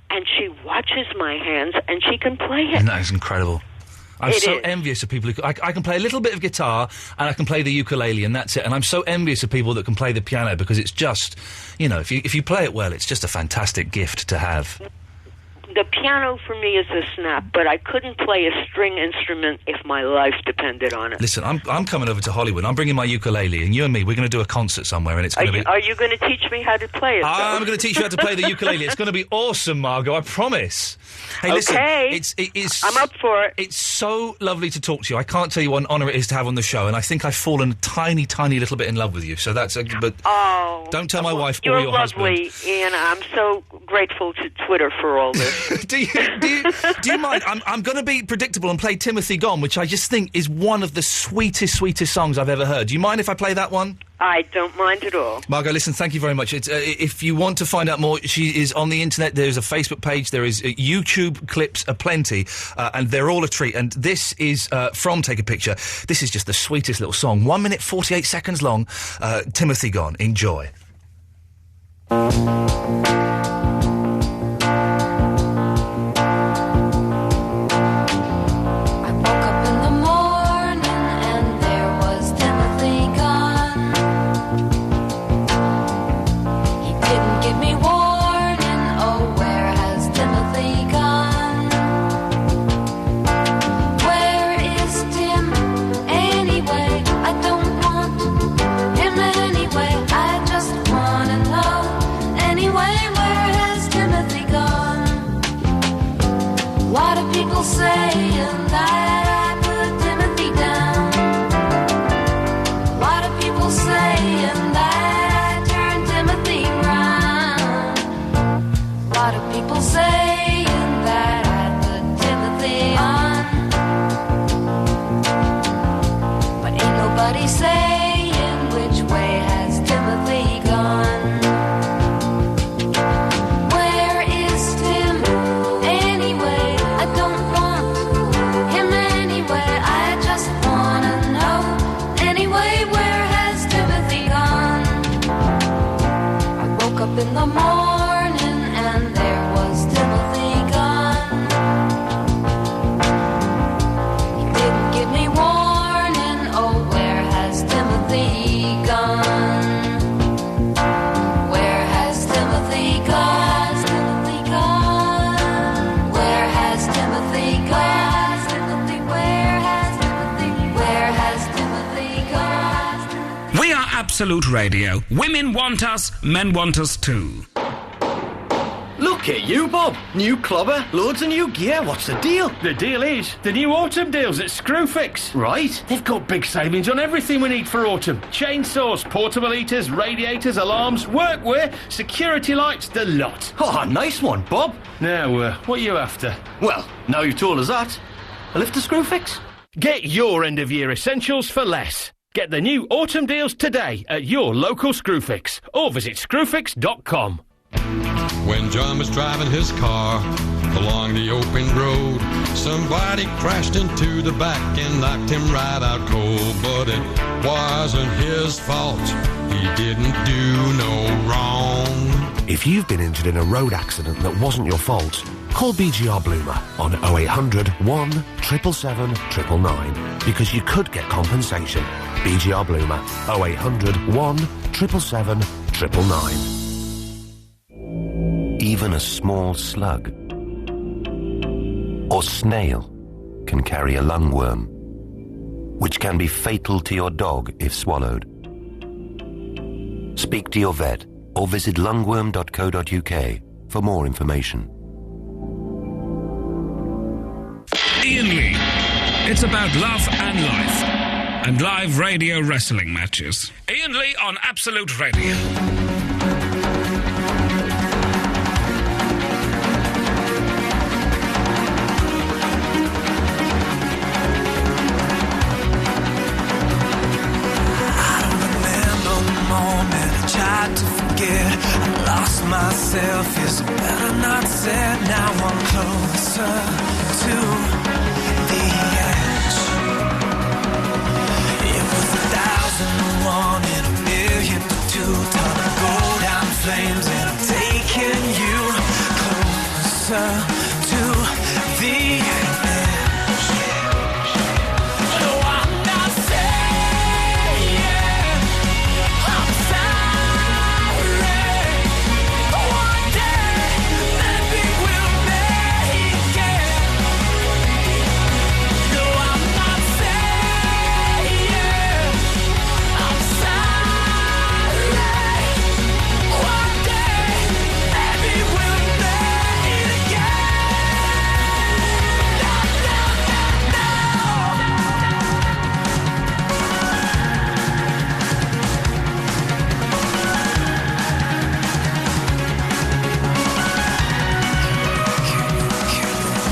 and she watches my hands and she can play it. And that is incredible. I'm so envious of people who... I can play a little bit of guitar and I can play the ukulele and that's it. And I'm so envious of people that can play the piano because it's just, if you play it well, it's just a fantastic gift to have. The piano for me is a snap, but I couldn't play a string instrument if my life depended on it. Listen, I'm coming over to Hollywood. I'm bringing my ukulele, and you and me, we're going to do a concert somewhere, and it's going to be... Are you going to teach me how to play it? I'm going to teach you how to play the ukulele. It's going to be awesome, Margot, I promise. Hey, listen, it's I'm up for it. It's so lovely to talk to you. I can't tell you what an honour it is to have on the show, and I think I've fallen a tiny, tiny little bit in love with you. So that's... don't tell my wife or your husband. You're lovely, Ian. I'm so grateful to Twitter for all this. Do you mind? I'm going to be predictable and play Timothy Gone, which I just think is one of the sweetest songs I've ever heard. Do you mind if I play that one? I don't mind at all. Margot, listen, thank you very much. If you want to find out more, she is on the internet. There's a Facebook page. There is YouTube clips aplenty, and they're all a treat. And this is from Take a Picture. This is just the sweetest little song. 1 minute, 48 seconds long. Timothy Gone. Enjoy. Anyway, where up in the morning and there was Timothy Gunn. He didn't give me warning, oh, where has Timothy gone? Where has Timothy gone? Timothy gone? Where has Timothy gone? Timothy, where has Timothy gone? We are Absolute Radio. Women want us, men want us too. Look at you, Bob. New clobber, loads of new gear. What's the deal? The deal is the new autumn deals at Screwfix. Right. They've got big savings on everything we need for autumn. Chainsaws, portable heaters, radiators, alarms, workwear, security lights, the lot. Oh, nice one, Bob. Now, what are you after? Well, now you've told us that, a lift to Screwfix? Get your end-of-year essentials for less. Get the new autumn deals today at your local Screwfix or visit screwfix.com. When John was driving his car along the open road, somebody crashed into the back and knocked him right out cold. But it wasn't his fault. He didn't do no wrong. If you've been injured in a road accident that wasn't your fault, call BGR Bloomer on 0800 1 777 999 because you could get compensation. BGR Bloomer 0800 1 777 999. Even a small slug or snail can carry a lungworm, which can be fatal to your dog if swallowed. Speak to your vet or visit lungworm.co.uk for more information. Iain Lee. It's about love and life. And live radio wrestling matches. Iain Lee on Absolute Radio. Tried to forget, I lost myself, is better not said. Now I'm closer to the edge. It was 1,001 in a million to 2. Time to go down flames and I'm taking you closer to the edge. No, I'm not saying I'm sorry. One day, maybe we'll make it. No, I'm not saying I'm sorry. One day, maybe we'll make it again. No, no, no,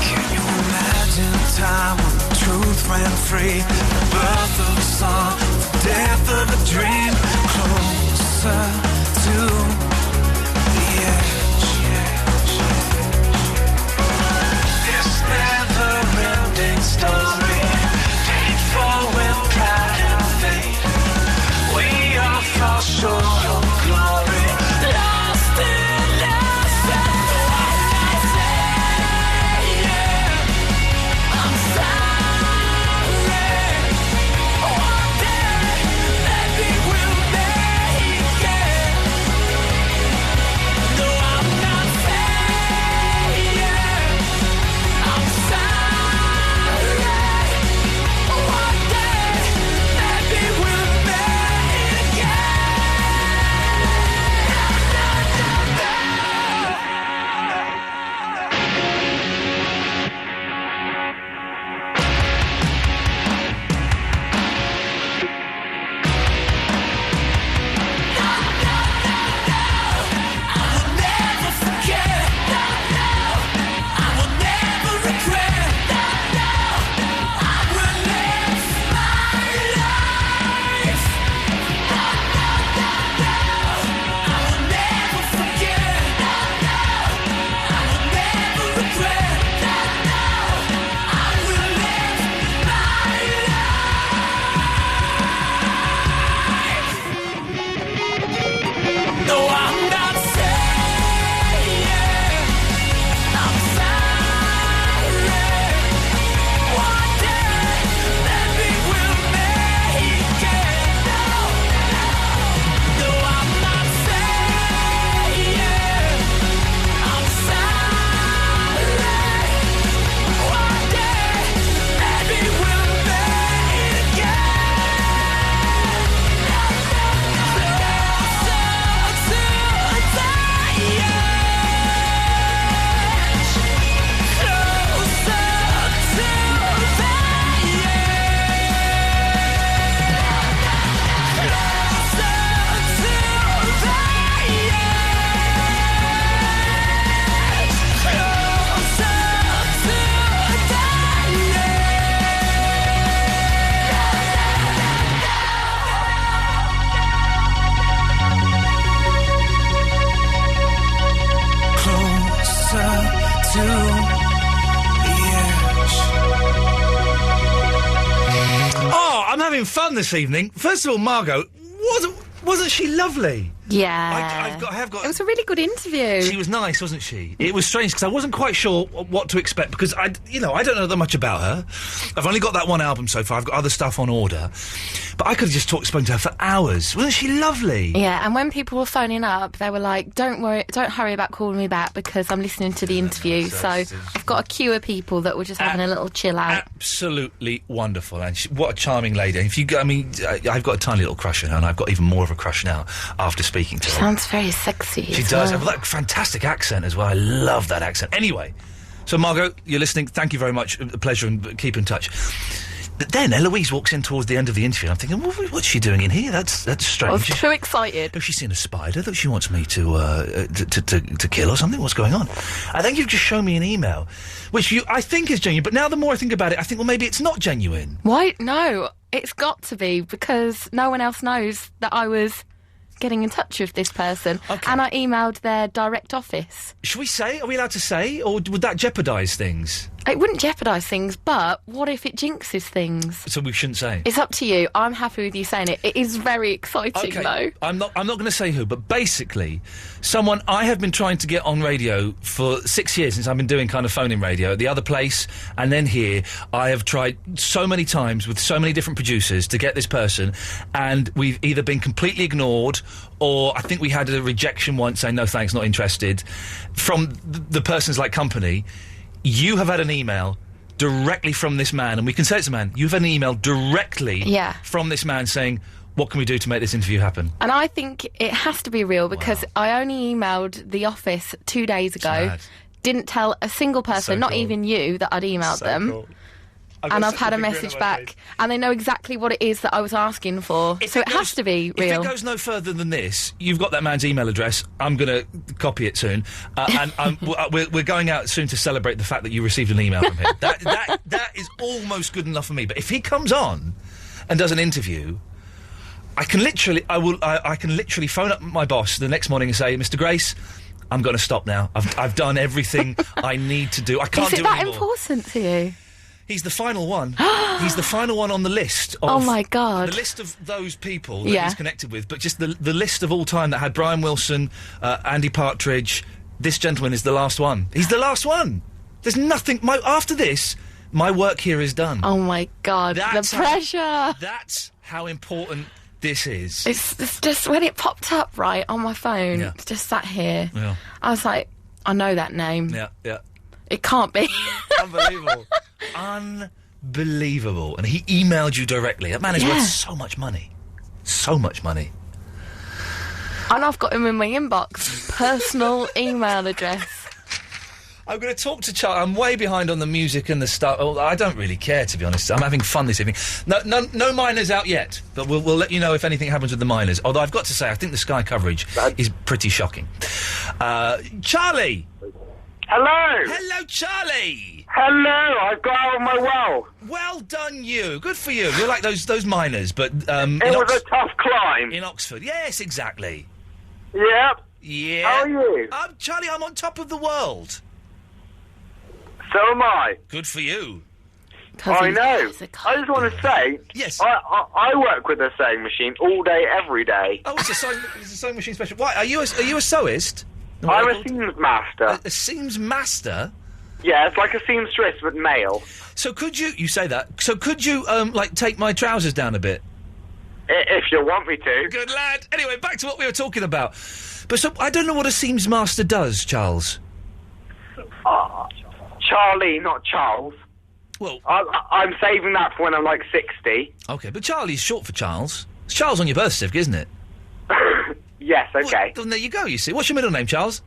Can you imagine time when the truth ran free? The birth of a song, the death of a dream. Closer to the edge. This never-ending story, painful when pride and fate. We all fall short of glory, lost in ourselves. I'm sorry. fun this evening. First of all, Margot, wasn't she lovely? Yeah. I have got. It was a really good interview. She was nice, wasn't she? It was strange because I wasn't quite sure what to expect because I don't know that much about her. I've only got that one album so far. I've got other stuff on order, but I could have just spoken to her for hours. Wasn't she lovely? Yeah, and when people were phoning up, they were like, "Don't worry, don't hurry about calling me back because I'm listening to the interview." So I've got a queue of people that were just having a little chill out. Absolutely wonderful, and what a charming lady. If you, I've got a tiny little crush on her, and I've got even more of a crush now after speaking to her. Sounds very sexy. She does have that fantastic accent as well. I love that accent. Anyway, so Margot, you're listening. Thank you very much. A pleasure, and keep in touch. But then Eloise walks in towards the end of the interview. I'm thinking, what's she doing in here? That's strange. I was too excited. Has she seen a spider that she wants me to kill or something? What's going on? I think you've just shown me an email, which I think is genuine. But now the more I think about it, I think, well, maybe it's not genuine. Why? No, it's got to be because no one else knows that I was getting in touch with this person, and I emailed their direct office. Should we say? Are we allowed to say, or would that jeopardise things? It wouldn't jeopardise things, but what if it jinxes things? So we shouldn't say. It's up to you. I'm happy with you saying it. It is very exciting, though. I'm not going to say who, but basically, someone I have been trying to get on radio for 6 years since I've been doing kind of phone-in radio at the other place and then here. I have tried so many times with so many different producers to get this person, and we've either been completely ignored, or I think we had a rejection once saying no thanks, not interested, from the person's company. You have had an email directly from this man, and we can say it's a man. You've had an email directly from this man saying, what can we do to make this interview happen? And I think it has to be real because I only emailed the office 2 days ago, didn't tell a single person, not even you, that I'd emailed them. Cool. And I've had a message back, and they know exactly what it is that I was asking for. So it has to be real. If it goes no further than this, you've got that man's email address. I'm going to copy it soon, and we're going out soon to celebrate the fact that you received an email from him. That is almost good enough for me. But if he comes on and does an interview, I can literally phone up my boss the next morning and say, Mr. Grace, I'm going to stop now. I've done everything I need to do. I can't do it anymore. Is it that important to you? He's the final one. He's the final one on the list. Oh, my God. The list of those people that he's connected with, but just the list of all time that had Brian Wilson, Andy Partridge. This gentleman is the last one. He's the last one. There's nothing... after this, my work here is done. Oh, my God. The pressure. That's how important this is. It's just when it popped up, right, on my phone, it's just sat here. Yeah. I was like, I know that name. Yeah. It can't be. Unbelievable. Unbelievable. And he emailed you directly. That man is worth so much money. So much money. And I've got him in my inbox. Personal email address. I'm going to talk to Charlie. I'm way behind on the music and the stuff. Oh, I don't really care, to be honest. I'm having fun this evening. No minors out yet, but we'll let you know if anything happens with the minors. Although I've got to say, I think the Sky coverage is pretty shocking. Charlie! Hello! Hello, Charlie! Hello! I've got out of my well. Well done, you. Good for you. You're like those miners, but... it was a tough climb. In Oxford. Yes, exactly. Yep. Yeah. How are you? Charlie, I'm on top of the world. So am I. Good for you. I know. I just want to say... Yes. I work with a sewing machine all day, every day. Oh, it's a sewing machine special. Why? Are you a sewist? I'm a seams master. A seams master? Yeah, it's like a seamstress, but male. So could you... You say that. So could you, take my trousers down a bit? If you want me to. Good lad. Anyway, back to what we were talking about. But so, I don't know what a seams master does, Charles. Charlie, not Charles. Well... I'm saving that for when I'm, 60. OK, but Charlie's short for Charles. It's Charles on your birth certificate, isn't it? Yes, OK. Well, there you go, you see. What's your middle name, Charles?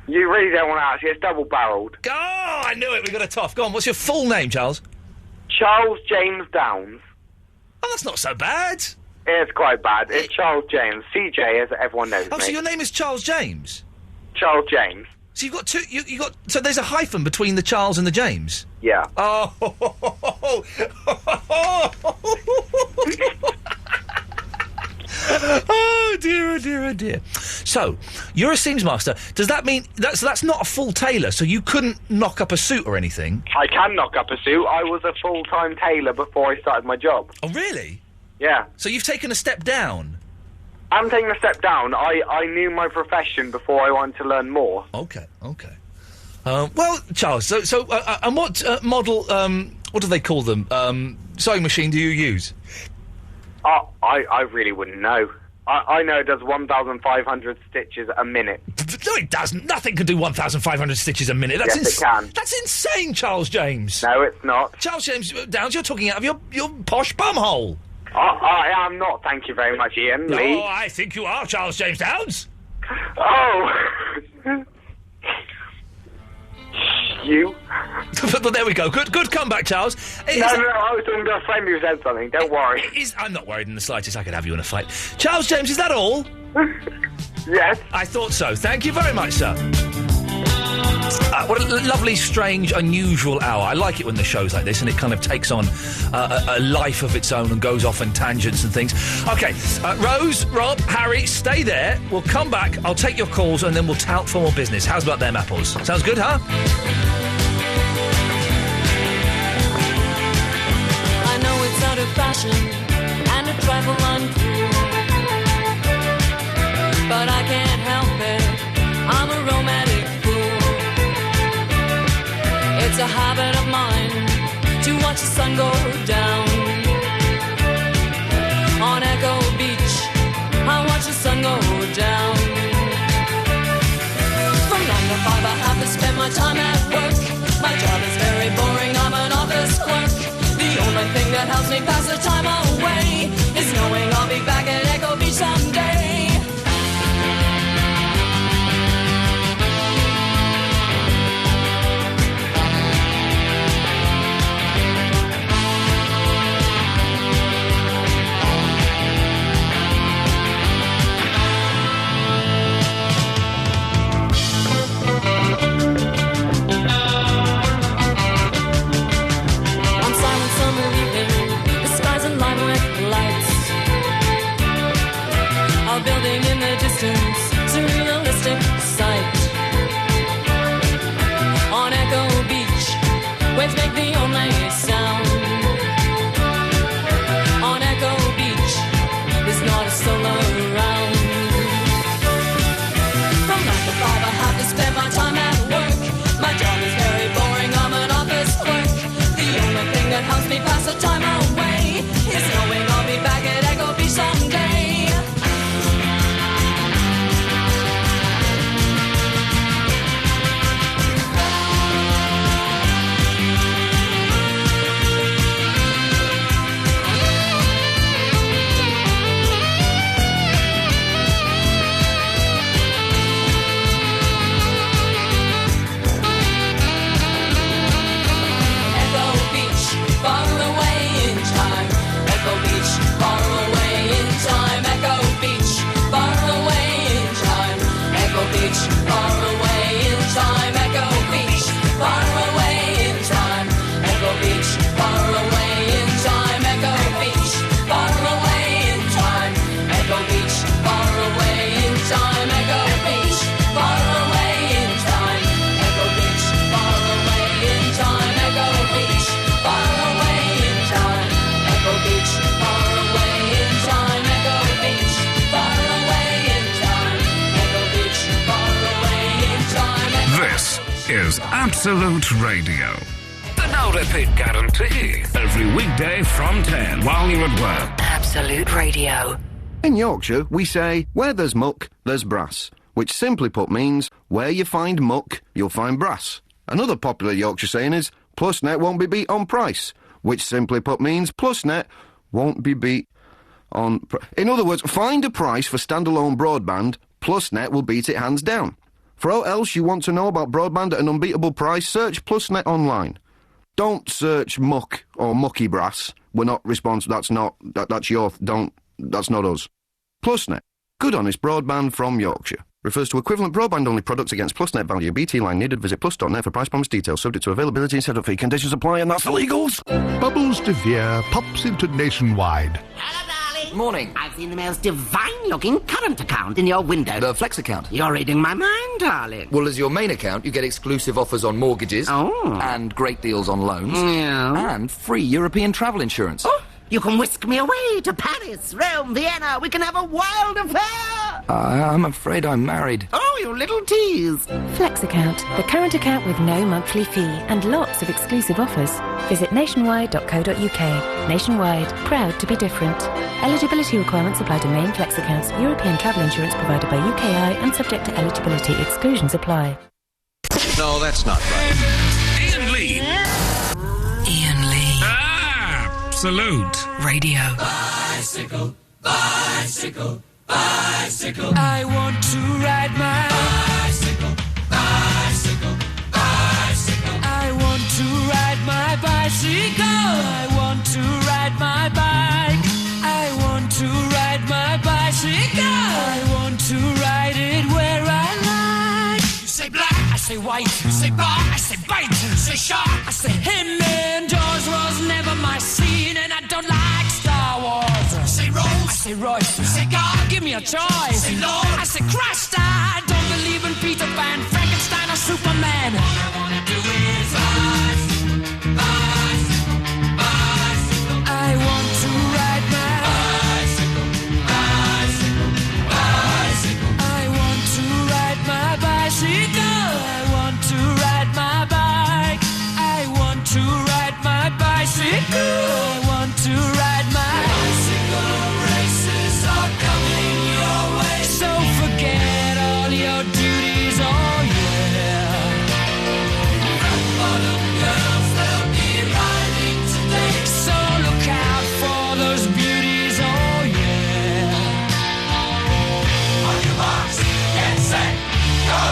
You really don't want to ask. It's double-barrelled. Oh, I knew it. We got a tough. Go on, what's your full name, Charles? Charles James Downs. Oh, that's not so bad. It's quite bad. It's Charles James. CJ, as everyone knows me. So your name is Charles James? Charles James. So you've got two... You got... So there's a hyphen between the Charles and the James? Yeah. Oh, oh dear, oh dear, oh dear. So, you're a seams master. Does that mean... That's not a full tailor, so you couldn't knock up a suit or anything? I can knock up a suit. I was a full-time tailor before I started my job. Oh, really? Yeah. So you've taken a step down? I'm taking a step down. I knew my profession before I wanted to learn more. Okay. Well, Charles, and what model, what do they call them, sewing machine do you use? I really wouldn't know. I know it does 1,500 stitches a minute. No, it doesn't. Nothing can do 1,500 stitches a minute. That's Yes, it can. That's insane, Charles James. No, it's not. Charles James Downs, you're talking out of your posh bumhole. I am not, thank you very much, Ian Lee. Oh, I think you are, Charles James Downs. Oh. You. But there we go. Good comeback, Charles. No, I was talking to a friend who said something. Don't worry. I'm not worried in the slightest. I could have you in a fight. Charles James, is that all? Yes. I thought so. Thank you very much, sir. What a lovely, strange, unusual hour. I like it when there's shows like this and it kind of takes on a life of its own and goes off in tangents and things. OK, Rose, Rob, Harry, stay there. We'll come back, I'll take your calls and then we'll tout for more business. How's about them apples? Sounds good, huh? I know it's out of fashion and a trifle uncool, but I can't help it. I'm a romantic fool. It's a habit of mine to watch the sun go down. On Echo Beach, I watch the sun go down. From 9 to 5 I have to spend my time at work. My job is very boring, I'm an office clerk. The only thing that helps me pass the time away is knowing I'll be back at Echo Beach someday. Building in the distance, surrealistic sight. On Echo Beach, waves make the only sound. On Echo Beach, there's not a soul around. From 9 to 5 I have to spend my time at work. My job is very boring, I'm an office clerk. The only thing that helps me pass the time away is knowing I'll be back at Echo Beach someday. Is Absolute Radio. The no repeat guarantee. Every weekday from 10 while you're at work. Absolute Radio. In Yorkshire, we say, where there's muck, there's brass, which simply put means, where you find muck, you'll find brass. Another popular Yorkshire saying is, Plusnet won't be beat on price, which simply put means Plusnet won't be beat on... In other words, find a price for standalone broadband, Plusnet will beat it hands down. For all else you want to know about broadband at an unbeatable price, search Plusnet online. Don't search muck or mucky brass. We're not responsible. That's not us. Plusnet. Good honest broadband from Yorkshire. Refers to equivalent broadband-only products against Plusnet value. BT line needed. Visit plus.net for price promise details. Subject to availability and setup fee. Conditions apply, and that's illegals. Bubbles de Vere pops into Nationwide. Morning. I've seen the most divine-looking current account in your window. The Flex account. You're reading my mind, darling. Well, as your main account, you get exclusive offers on mortgages. Oh. And great deals on loans. Yeah. And free European travel insurance. Oh, You can whisk me away to Paris, Rome, Vienna. We can have a wild affair. I'm afraid I'm married. Oh, you little tease. Flex Account, the current account with no monthly fee and lots of exclusive offers. Visit nationwide.co.uk. Nationwide, proud to be different. Eligibility requirements apply to main Flex accounts. European travel insurance provided by UKI and subject to eligibility. Exclusions apply. No, that's not right. Iain Lee. Iain Lee. Absolute Radio. Bicycle, bicycle, bicycle. I want to ride my bicycle, bicycle, bicycle. I want to ride my bicycle. I want to ride my bike. I want to ride my bicycle. I want to ride it where I like. You say black, I say white. You say bar, I say bite. You say shark, I say him. Indoors was never my scene, and I don't like Star Wars. You say Rose, I say Royce. You say God, give me a choice. You say Lord, I say Christ. I don't believe in Peter Pan, Frankenstein, or Superman. All I wanna do is rise, rise, bicycle. I want to ride my bicycle, bicycle, bicycle. I want to ride my bicycle. I want to ride my bike. I want to ride my bicycle. I want to ride my bicycle. Races are coming your way, so forget all your duties. Oh yeah. Rock bottom girls, they'll be riding today, so look out for those beauties. Oh yeah. On your marks, get set, go.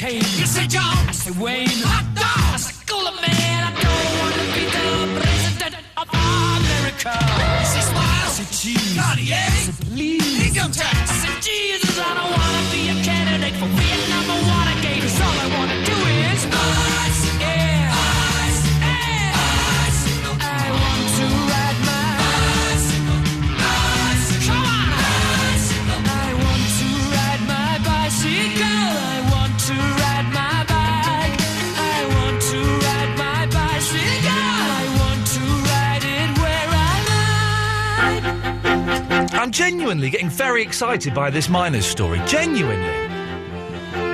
You say John, I say Wayne, hot dog, I say cooler man. I don't want to be the president of America. I say smile, I say cheese, Cartier, I say please, income tax, I say Jesus. I don't want to be a candidate for Vietnam or Watergate. 'Cause all I want to do is ice, yeah, ice, yeah, bicycle. I want to ride my bicycle, bicycle. Come on, bicycle. I want to ride my bicycle. I want to ride my bike. I want to ride my bicycle. I want to ride it where I like. I'm genuinely getting very excited by this miner's story. Genuinely.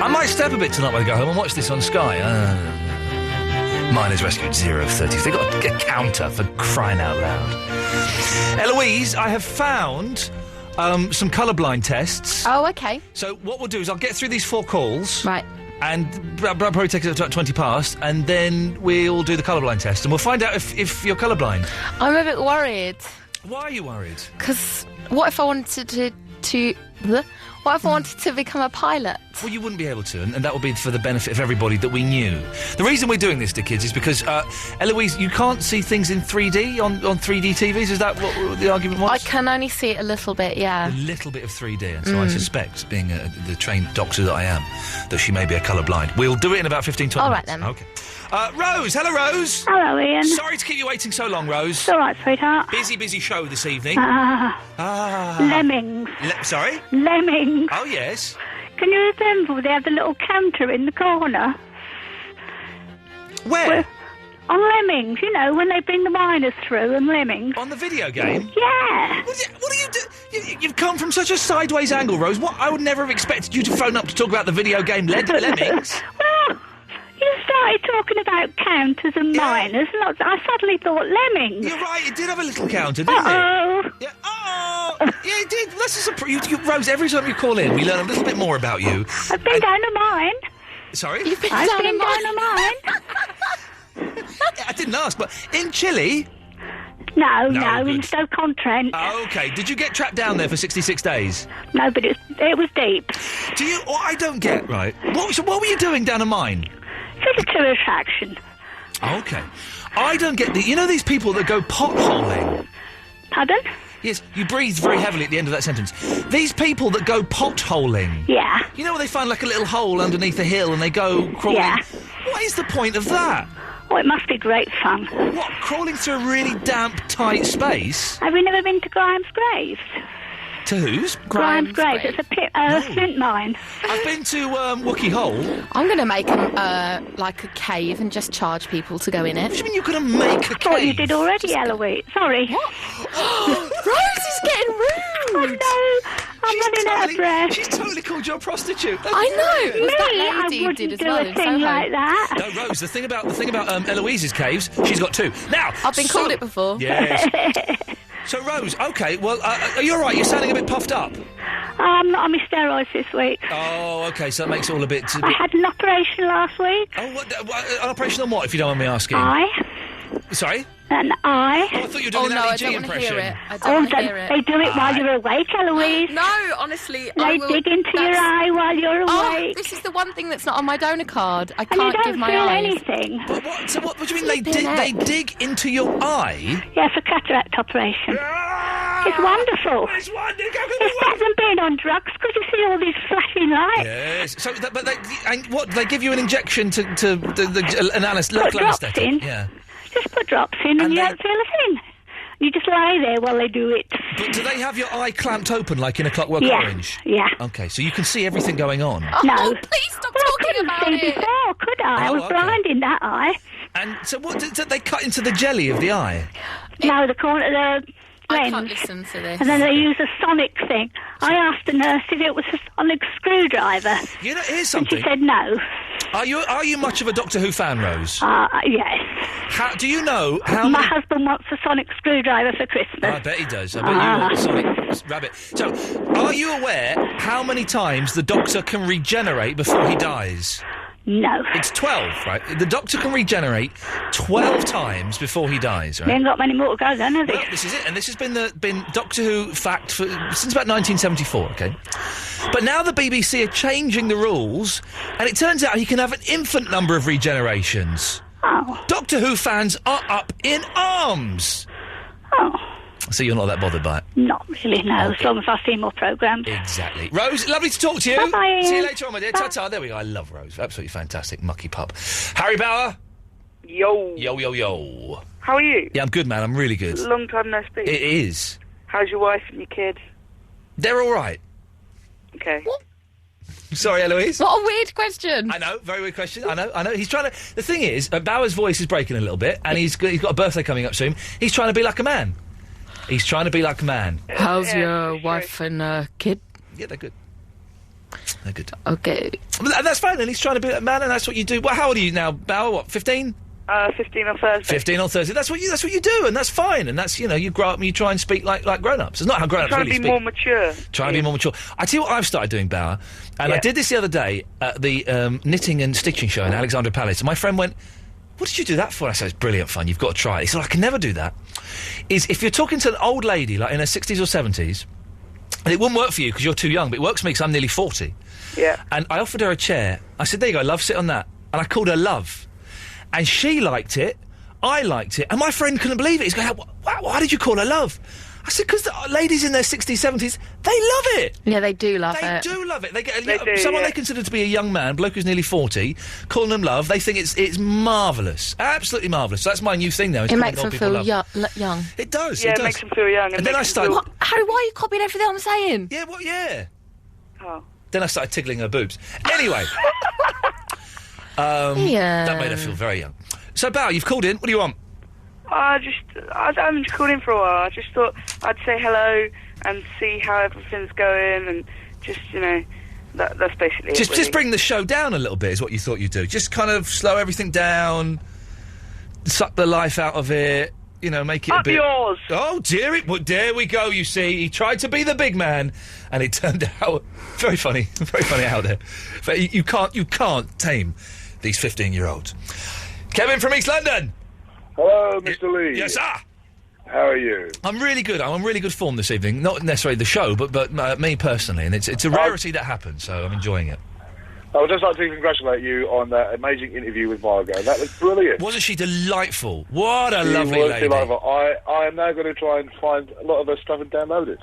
I might step a bit tonight when I go home and watch this on Sky. Miners rescued 0 of 30. They've got a counter for crying out loud. Eloise, I have found some colourblind tests. Oh, okay. So what we'll do is I'll get through these 4 calls. Right. And probably take it up to 20 past, and then we'll do the colourblind test, and we'll find out if you're colourblind. I'm a bit worried. Why are you worried? Because what if I wanted what if I wanted to become a pilot? Well, you wouldn't be able to, and that would be for the benefit of everybody that we knew. The reason we're doing this to kids is because, Eloise, you can't see things in 3D on 3D TVs. Is that what the argument was? I can only see it a little bit, yeah. A little bit of 3D, and so I suspect, being the trained doctor that I am, that she may be a colourblind. We'll do it in about 15-20 All minutes. right, then. Okay. Rose, hello, Rose. Hello, Ian. Sorry to keep you waiting so long, Rose. It's all right, sweetheart. Busy show this evening. Lemmings. Sorry? Lemmings. Oh, yes. Can you remember they had the little counter in the corner? Where? On Lemmings, you know, when they bring the miners through and Lemmings. On the video game? Yeah. What do you do? You've come from such a sideways angle, Rose. What? I would never have expected you to phone up to talk about the video game Lemmings. Well, you started talking about counters and miners, and I suddenly thought Lemmings. You're right, it did have a little counter, didn't it? Uh-oh. Yeah. Oh! What? Yeah, you did. That's Rose, every time you call in, we learn a little bit more about you. I've been down to mine. Sorry? I've been down to mine. I didn't ask, but in Chile... No, good. in Stoke-on-Trent. Oh, OK. Did you get trapped down there for 66 days? No, but it was deep. Do you... What I don't get, right... So what were you doing down a mine? It's a tour attraction. OK. I don't get you know these people that go potholing? Pardon? Yes, you breathed very heavily at the end of that sentence. These people that go potholing. Yeah. You know where they find like a little hole underneath a hill and they go crawling? Yeah. What is the point of that? Oh, it must be great fun. What, crawling through a really damp, tight space? Have you never been to Grimes Graves? To whose? Grimes Graves. It's a flint mine. I've been to Wookie Hole. I'm going to make like a cave and just charge people to go in it. What do you mean you're going to make a cave? I thought you did already, Eloise. Sorry. What? Rose is getting rude. Oh, no. I'm running out of breath. She's totally called you a prostitute. I know. It was that lady I who wouldn't did as do well a in thing Soho. like that. No, Rose, the thing about Eloise's caves, she's got two. Now, I've been called it before. Yes. So, Rose, OK, well, are you all right? You're sounding a bit puffed up. I'm not on my steroids this week. Oh, OK, so that makes it all a bit... I had an operation last week. Oh, an operation on what, if you don't mind me asking? Eye. Sorry? An eye. Oh, I thought you were doing an Ali G impression. I don't want to hear it. They do it while you're awake, Eloise. No, honestly, They dig into your eye while you're awake. Oh, this is the one thing that's not on my donor card. I And you can't don't give my feel eyes. anything. But what? So what do you mean they dig into your eye? Yes, a cataract operation. It's wonderful. It's wonderful. It's better than being on drugs because you see all these flashing lights. Yes. So, but and what? They give you an injection to the local drops anaesthetic? in. Yeah. Just put drops in and you don't feel a thing. You just lie there while they do it. But do they have your eye clamped open like in A Clockwork Yeah, Orange? yeah. Okay, so you can see everything going on. No. Please stop I talking couldn't about see it. before, could I? I Oh, was okay. blind in that eye. And so what? Did they cut into the jelly of the eye? No, the corner, the I lens. can't listen to this. And then they use a sonic thing. I asked the nurse if it was a sonic screwdriver. You know, here's And something. she said no. Are you much of a Doctor Who fan, Rose? Yes. How do you know how My many... husband wants a sonic screwdriver for Christmas. I bet he does. I bet you want a Sonic Rabbit. So, are you aware how many times the Doctor can regenerate before he dies? No. It's 12, right? The Doctor can regenerate 12 times before he dies, right? They ain't got many more to go then, have they? Well, this is it, and this has been Doctor Who fact since about 1974, okay? But now the BBC are changing the rules, and it turns out he can have an infinite number of regenerations. Oh. Doctor Who fans are up in arms. Oh. So you're not that bothered by it? Not really, no, as long as I see more programmes. Exactly. Rose, lovely to talk to you. Bye-bye. See you later on, my dear. Ta-ta. There we go. I love Rose. Absolutely fantastic. Mucky pup. Harry Bauer. Yo. Yo, yo, yo. How are you? Yeah, I'm good, man. I'm really good. Long time no speak. It is. How's your wife and your kids? They're all right. Okay. What? Sorry, Eloise. What a weird question. I know, very weird question. I know. He's trying to... The thing is, Bauer's voice is breaking a little bit, and he's got a birthday coming up soon. He's trying to be like a man. He's trying to be like a man. How's your wife and kid? Yeah, they're good. They're good. Okay. But that's fine, and he's trying to be like a man, and that's what you do. Well, how old are you now, Bauer? What, 15? 15 on Thursday. 15 on Thursday. That's what you do, and that's fine. And that's, you grow up and you try and speak like grown-ups. It's not how grown-ups Trying really to be speak. more mature. Trying to be more mature. I tell you what I've started doing, Bauer, and I did this the other day at the knitting and stitching show in Alexandra Palace. And my friend went, "What did you do that for?" I said, "It's brilliant fun. You've got to try it." He said, "I can never do that." Is if you're talking to an old lady, like in her 60s or 70s, and it wouldn't work for you because you're too young, but it works for me because I'm nearly 40. Yeah. And I offered her a chair. I said, "There you go, love, sit on that." And I called her Love. And she liked it. I liked it. And my friend couldn't believe it. He's going, why did you call her Love? I said, because the ladies in their 60s, 70s, they love it. Yeah, they do love They it. do love it. They get do, someone yeah. they consider to be a young man, bloke who's nearly 40, calling them Love. They think it's marvellous. Absolutely marvellous. So that's my new thing now. is It calling makes old them people feel Love. young. It does. Yeah, it it does. makes them feel young. And then I started... What? Harry, why are you copying everything I'm saying? Yeah, what? Yeah. Oh. Then I started tickling her boobs. Anyway. Yeah. That made her feel very young. So, Bao, you've called in. What do you want? I haven't just called in for a while. I just thought I'd say hello and see how everything's going, and just, that's basically it. Just really. bring the show down a little bit is what you thought you'd do. Just kind of slow everything down, suck the life out of it, make it Up a bit... yours! Oh, dear, there we go, you see. He tried to be the big man, and it turned out very funny out there. But you can't tame these 15-year-olds. Kevin from East London! Hello, Mr. Lee. Yes, sir! How are you? I'm really good. I'm in really good form this evening. Not necessarily the show, but me personally. And it's a rarity that happens, so I'm enjoying it. I would just like to congratulate you on that amazing interview with Margot. That was brilliant. Wasn't she delightful? What a She lovely was lady. delightful. I am now going to try and find a lot of her stuff and download it.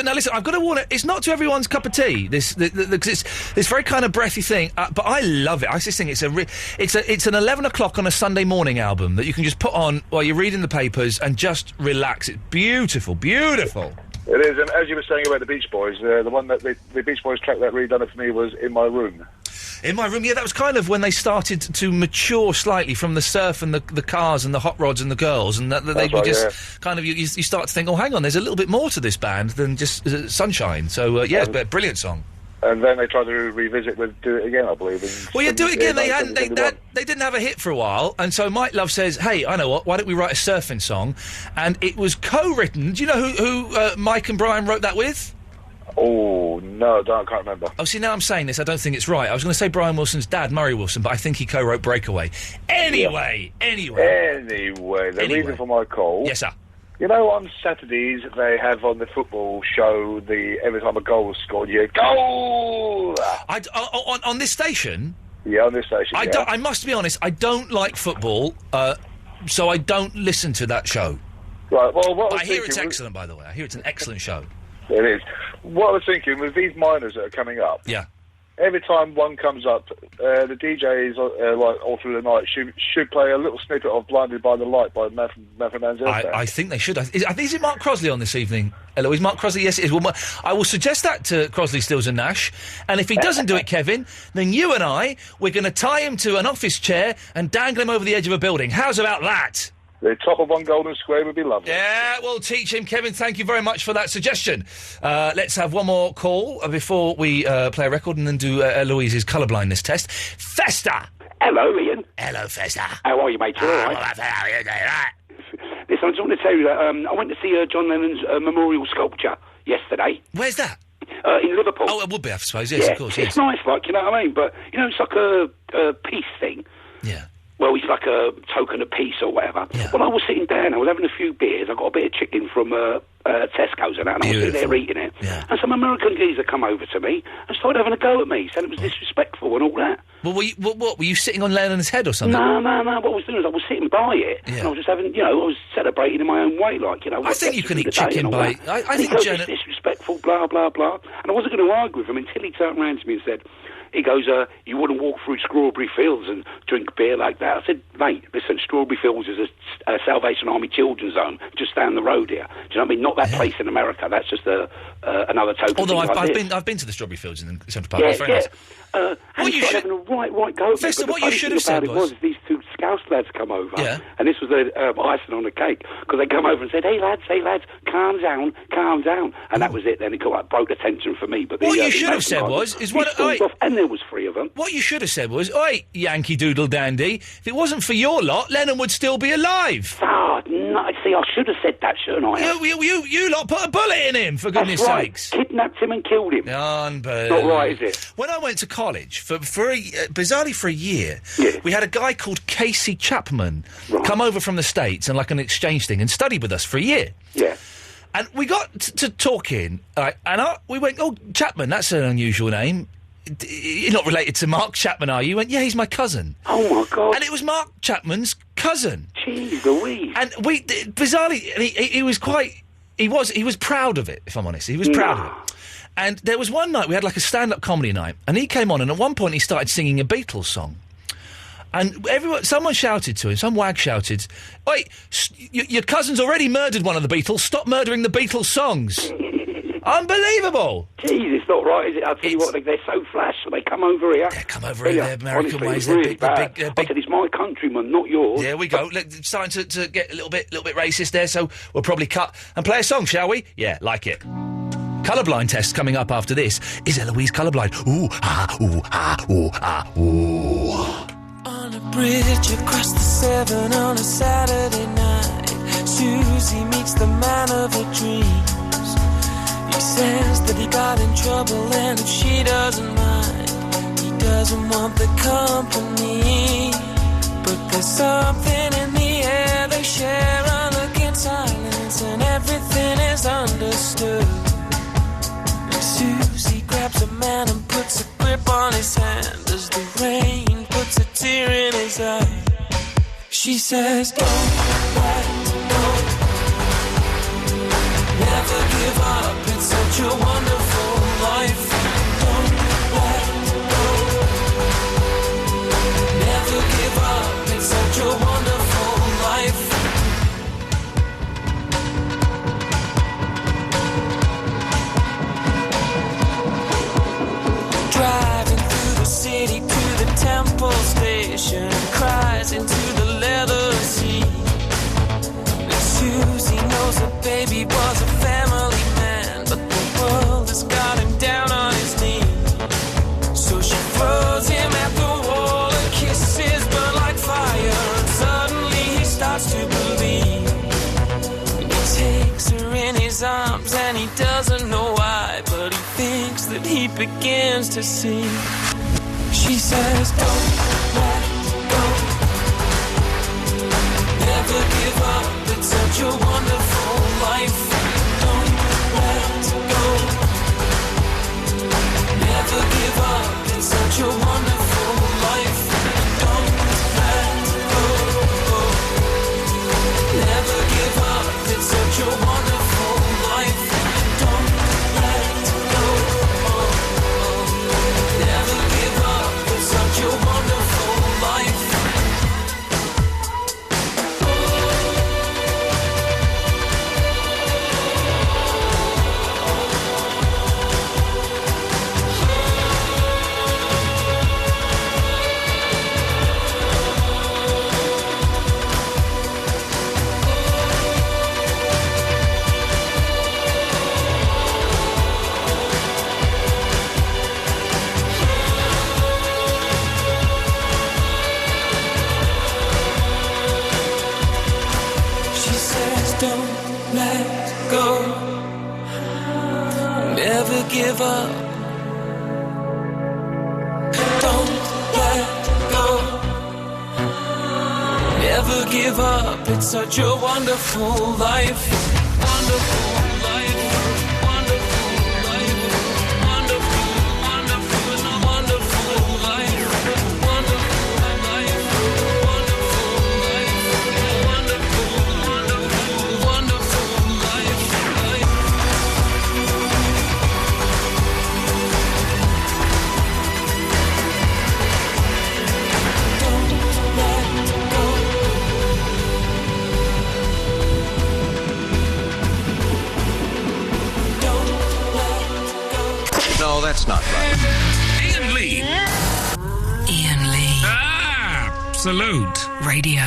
Now listen, I've got to warn it. It's not to everyone's cup of tea. This very kind of breathy thing, but I love it. I just think it's an 11 o'clock on a Sunday morning album that you can just put on while you're reading the papers and just relax. It's beautiful, beautiful. It is, and as you were saying about the Beach Boys, the one that the Beach Boys track that really done it for me was In My Room. In My Room, yeah, that was kind of when they started to mature slightly from the surf and the cars and the hot rods and the girls, and that they were just kind of, you start to think, oh, hang on, there's a little bit more to this band than just Sunshine. So, it's a brilliant song. And then they tried to revisit with Do It Again, I believe. Do It Again. They didn't have a hit for a while, and so Mike Love says, hey, I know what, why don't we write a surfing song? And it was co-written. Do you know who Mike and Brian wrote that with? Oh, no, I can't remember. Oh, see, now I'm saying this, I don't think it's right. I was going to say Brian Wilson's dad, Murray Wilson, but I think he co-wrote Breakaway. Anyway, the reason for my call... Yes, sir. You know, on Saturdays, they have on the football show, every time a goal is scored, you goal! On this station? Yeah, on this station, I must be honest, I don't like football, so I don't listen to that show. Right, well, I hear it's excellent, by the way. I hear it's an excellent show. It is. What I was thinking, with these minors that are coming up... Yeah. Every time one comes up, the DJs, all through the night, should play a little snippet of Blinded by the Light by Manfred Mann. I think they should. Is it Mark Crosley on this evening? Hello, is Mark Crosley? Yes, it is. Well, I will suggest that to Crosley, Stills and Nash, and if he doesn't do it, Kevin, then you and we're going to tie him to an office chair and dangle him over the edge of a building. How's about that? The top of one golden square would be lovely. Yeah, we'll teach him. Kevin, thank you very much for that suggestion. Let's have one more call before we play a record and then do Louise's colourblindness test. Festa! Hello, Ian. Hello, Festa. How are you, mate? You all right? How are you doing, right? Listen, I just want to tell you that I went to see John Lennon's memorial sculpture yesterday. Where's that? In Liverpool. Oh, it would be, I suppose. Yes, of course, yes. It's nice, you know what I mean? But, it's like a peace thing. Yeah. Well, it's like a token of peace or whatever. Yeah. Well, I was sitting down, I was having a few beers, I got a bit of chicken from Tesco's and that, and I was sitting there eating it. Yeah. And some American geezer come over to me and started having a go at me, saying it was disrespectful and all that. Well, were you sitting on Lennon's head or something? No. What I was doing is I was sitting by it, and I was just having, I was celebrating in my own way, I think you can eat chicken by... I think it's disrespectful, blah, blah, blah. And I wasn't going to argue with him until he turned around to me and said... He goes, you wouldn't walk through Strawberry Fields and drink beer like that. I said, mate, listen, Strawberry Fields is a Salvation Army children's home just down the road here. Do you know what I mean? Not that place in America. That's just another token. Although thing I've been to the Strawberry Fields in Central Park. It's very nice. And he started having a right go at me. Festa, what you should have said was these two Scouse lads come over, yeah. And this was the icing on the cake, because they come over and said, hey lads, calm down, and that was it. Then it broke the tension for me. But what you should have said and there was three of them. What you should have said was, oi, Yankee Doodle Dandy, if it wasn't for your lot, Lennon would still be alive. Oh, no, see, I should have said that, shouldn't I? You lot put a bullet in him, for goodness sakes. Kidnapped him and killed him. Unbelievable. Not right, is it? When I went to college, bizarrely for a year, we had a guy called Casey Chapman come over from the States and like an exchange thing and studied with us for a year. Yeah. And we got to talking, and we went, oh, Chapman, that's an unusual name. You're not related to Mark Chapman, are you? He went, yeah, he's my cousin. Oh, my God. And it was Mark Chapman's cousin. Jeez Louise. And bizarrely, he was quite... He was proud of it, if I'm honest. He was proud of it. And there was one night, we had like a stand-up comedy night, and he came on, and at one point he started singing a Beatles song. And someone shouted to him, some wag shouted, oi, your cousin's already murdered one of the Beatles, stop murdering the Beatles songs. Unbelievable! Jeez, it's not right, is it? I'll tell you what, they're so flash, so they come over here. They come over here, they're American honestly, ways. Really they're big. I said, he's my countryman, not yours. There we go. It's starting to get a little bit racist there, so we'll probably cut and play a song, shall we? Yeah, like it. Colourblind test coming up after this. Is Eloise colourblind? Ooh, ah, ooh, ah, ooh, ah, ooh. On a bridge across the Severn on a Saturday night, Susie meets the man of her dreams. He says that he got in trouble, and if she doesn't mind, he doesn't want the company. But there's something in the air, they share a look in silence, and everything is understood. And Susie grabs a man and puts a grip on his hand as the rain puts a tear in his eye. She says, don't let go, never give up, it's such a wonderful life. Don't let go, never give up, it's such a wonderful life. Driving through the city to the temple station, cries into the leather seat. And Susie knows her baby was a family man, but the world has got him down on his knees. So she throws him at the wall, and kisses burn like fire, and suddenly he starts to believe. And he takes her in his arms, and he doesn't know why, but he thinks that he begins to see. She says, don't let go, never give up, it's such a wonderful life. Don't let go, never give up, it's such a wonderful life. Don't let go, never give up, it's such a wonderful life. Don't let go, never give up, it's such a wonderful life. She says, don't let go, never give up. Don't let go, never give up. It's such a wonderful life. Wonderful life. Wonderful life. Wonderful, wonderful, wonderful life. Wonderful life. Wonderful life. Wonderful, wonderful, wonderful life. Don't let go. No, that's not right. Iain Lee. Iain Lee. Absolute Radio.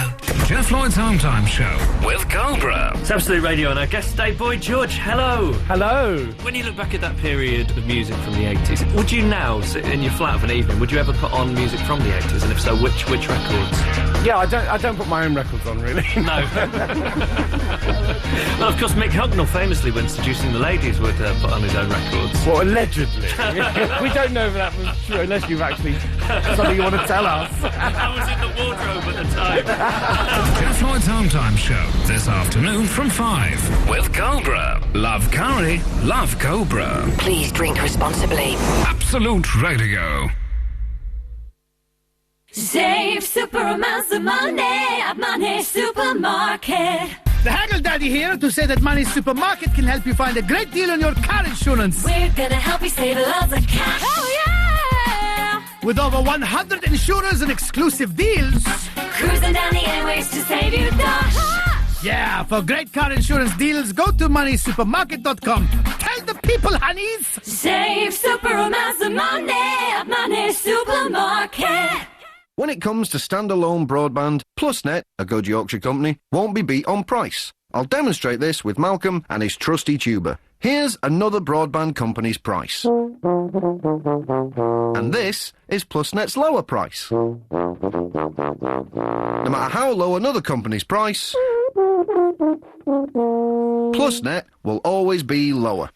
Jeff Lloyd's Home Time Show. With Cobra. It's Absolute Radio, and our guest today, Boy George. Hello. Hello. When you look back at that period of music from the 80s, would you now sit in your flat of an evening, would you ever put on music from the 80s, and if so, which records? Yeah, I don't put my own records on, really. No. Well, of course, Mick Hucknall famously, when seducing the ladies, would put on his own records. Well, allegedly. We don't know if that was true, unless you've actually something you want to tell us. I was in the wardrobe at the time. Jeff Lloyd's Home Time Show. This afternoon from 5. With Cobra. Love curry, love Cobra. Please drink responsibly. Absolute Radio. Save super amounts of money at Money Supermarket. The Haggle Daddy here to say that Money Supermarket can help you find a great deal on your car insurance. We're gonna help you save lots of cash. Oh yeah! With over 100 insurers and exclusive deals. Cruising down the airways to save you dash. Yeah, for great car insurance deals, go to moneysupermarket.com. Tell the people, honeys. Save super amounts of money at Money Supermarket. When it comes to standalone broadband, PlusNet, a good Yorkshire company, won't be beat on price. I'll demonstrate this with Malcolm and his trusty tuber. Here's another broadband company's price. And this is PlusNet's lower price. No matter how low another company's price, PlusNet will always be lower.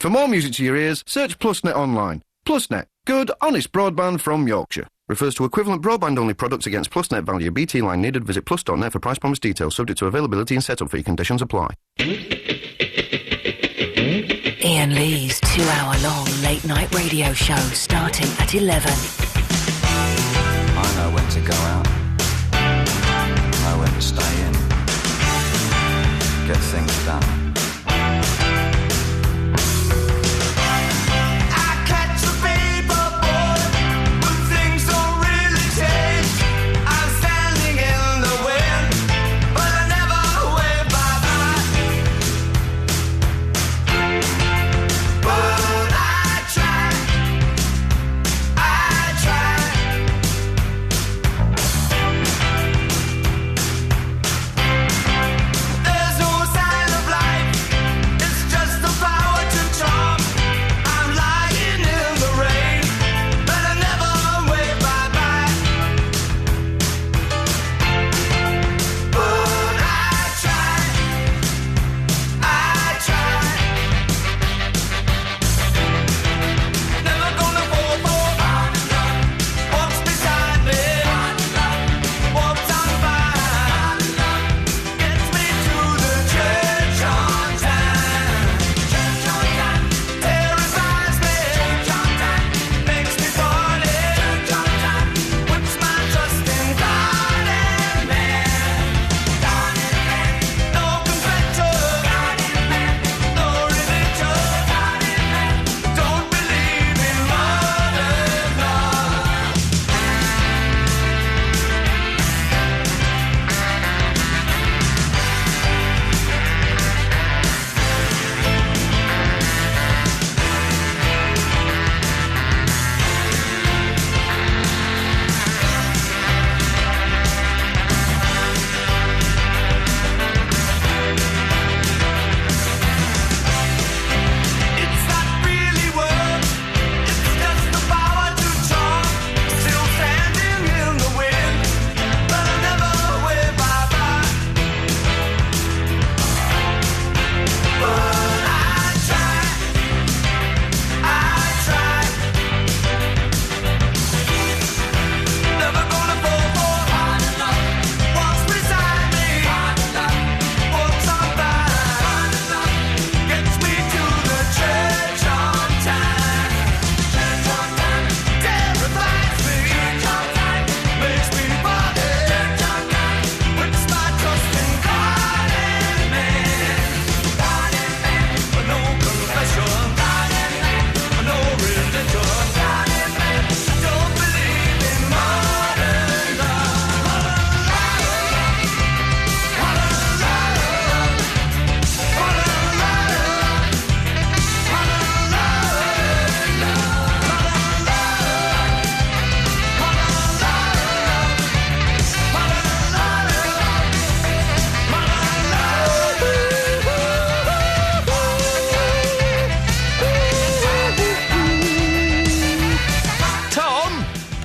For more music to your ears, search PlusNet online. PlusNet, good, honest broadband from Yorkshire. Refers to equivalent broadband-only products against PlusNet value. BT line needed. Visit plus.net for price promise details. Subject to availability and setup fee. Conditions apply. Iain Lee's 2-hour-long late-night radio show starting at 11. I know when to go out. I know when to stay in. Get things done.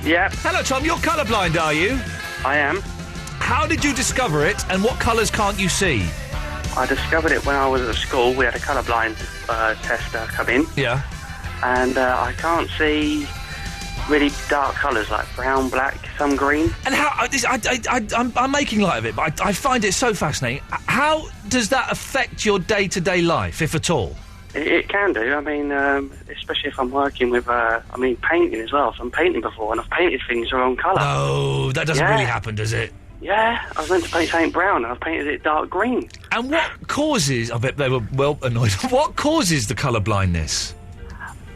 Yeah. Hello, Tom. You're colourblind, are you? I am. How did you discover it, and what colours can't you see? I discovered it when I was at school. We had a colourblind tester come in. Yeah. And I can't see really dark colours like brown, black, some green. And how... I'm making light of it, but I find it so fascinating. How does that affect your day-to-day life, if at all? It can do. I mean, especially if I'm working with, painting as well. So I'm painting before, and I've painted things the wrong colour. No, that doesn't really happen, does it? Yeah, I was meant to paint something brown, and I've painted it dark green. And what causes... I bet they were well annoyed. What causes the colour blindness?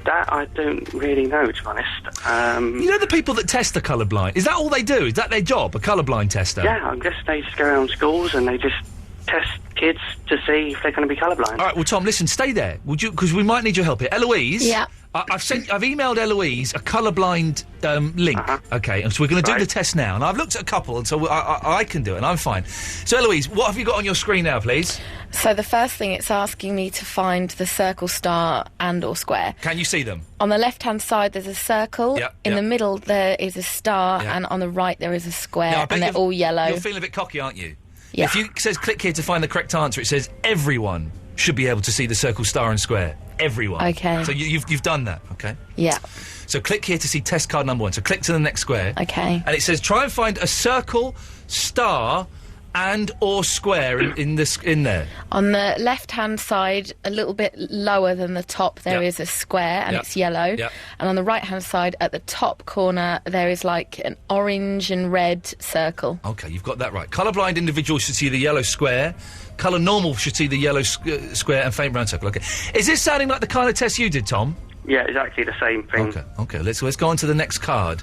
That I don't really know, to be honest. You know the people that test the colourblind? Is that all they do? Is that their job, a colourblind tester? Yeah, I guess they just go around schools and they just test kids to see if they're going to be colourblind. All right, well, Tom, listen, stay there. Would you? Because we might need your help here. Eloise? Yeah. I've emailed Eloise a colourblind link. Okay, and so we're going to do the test now. And I've looked at a couple, and so I can do it, and I'm fine. So, Eloise, what have you got on your screen now, please? So the first thing, it's asking me to find the circle, star and or square. Can you see them? On the left-hand side, there's a circle. Yep, in yep. the middle, there is a star. Yep. And on the right, there is a square. Now, I bet and they're all yellow. You're feeling a bit cocky, aren't you? Yeah. If it says click here to find the correct answer, it says everyone should be able to see the circle, star and square. Everyone. Okay. So you've done that, okay? Yeah. So click here to see test card number 1. So click to the next square. Okay. And it says try and find a circle, star and or square in there. On the left-hand side, a little bit lower than the top, there is a square, and it's yellow. Yep. And on the right-hand side, at the top corner, there is like an orange and red circle. Okay, you've got that right. Colourblind individuals should see the yellow square. Colour normal should see the yellow square and faint brown circle. Okay. Is this sounding like the kind of test you did, Tom? Yeah, exactly the same thing. Okay. Let's go on to the next card.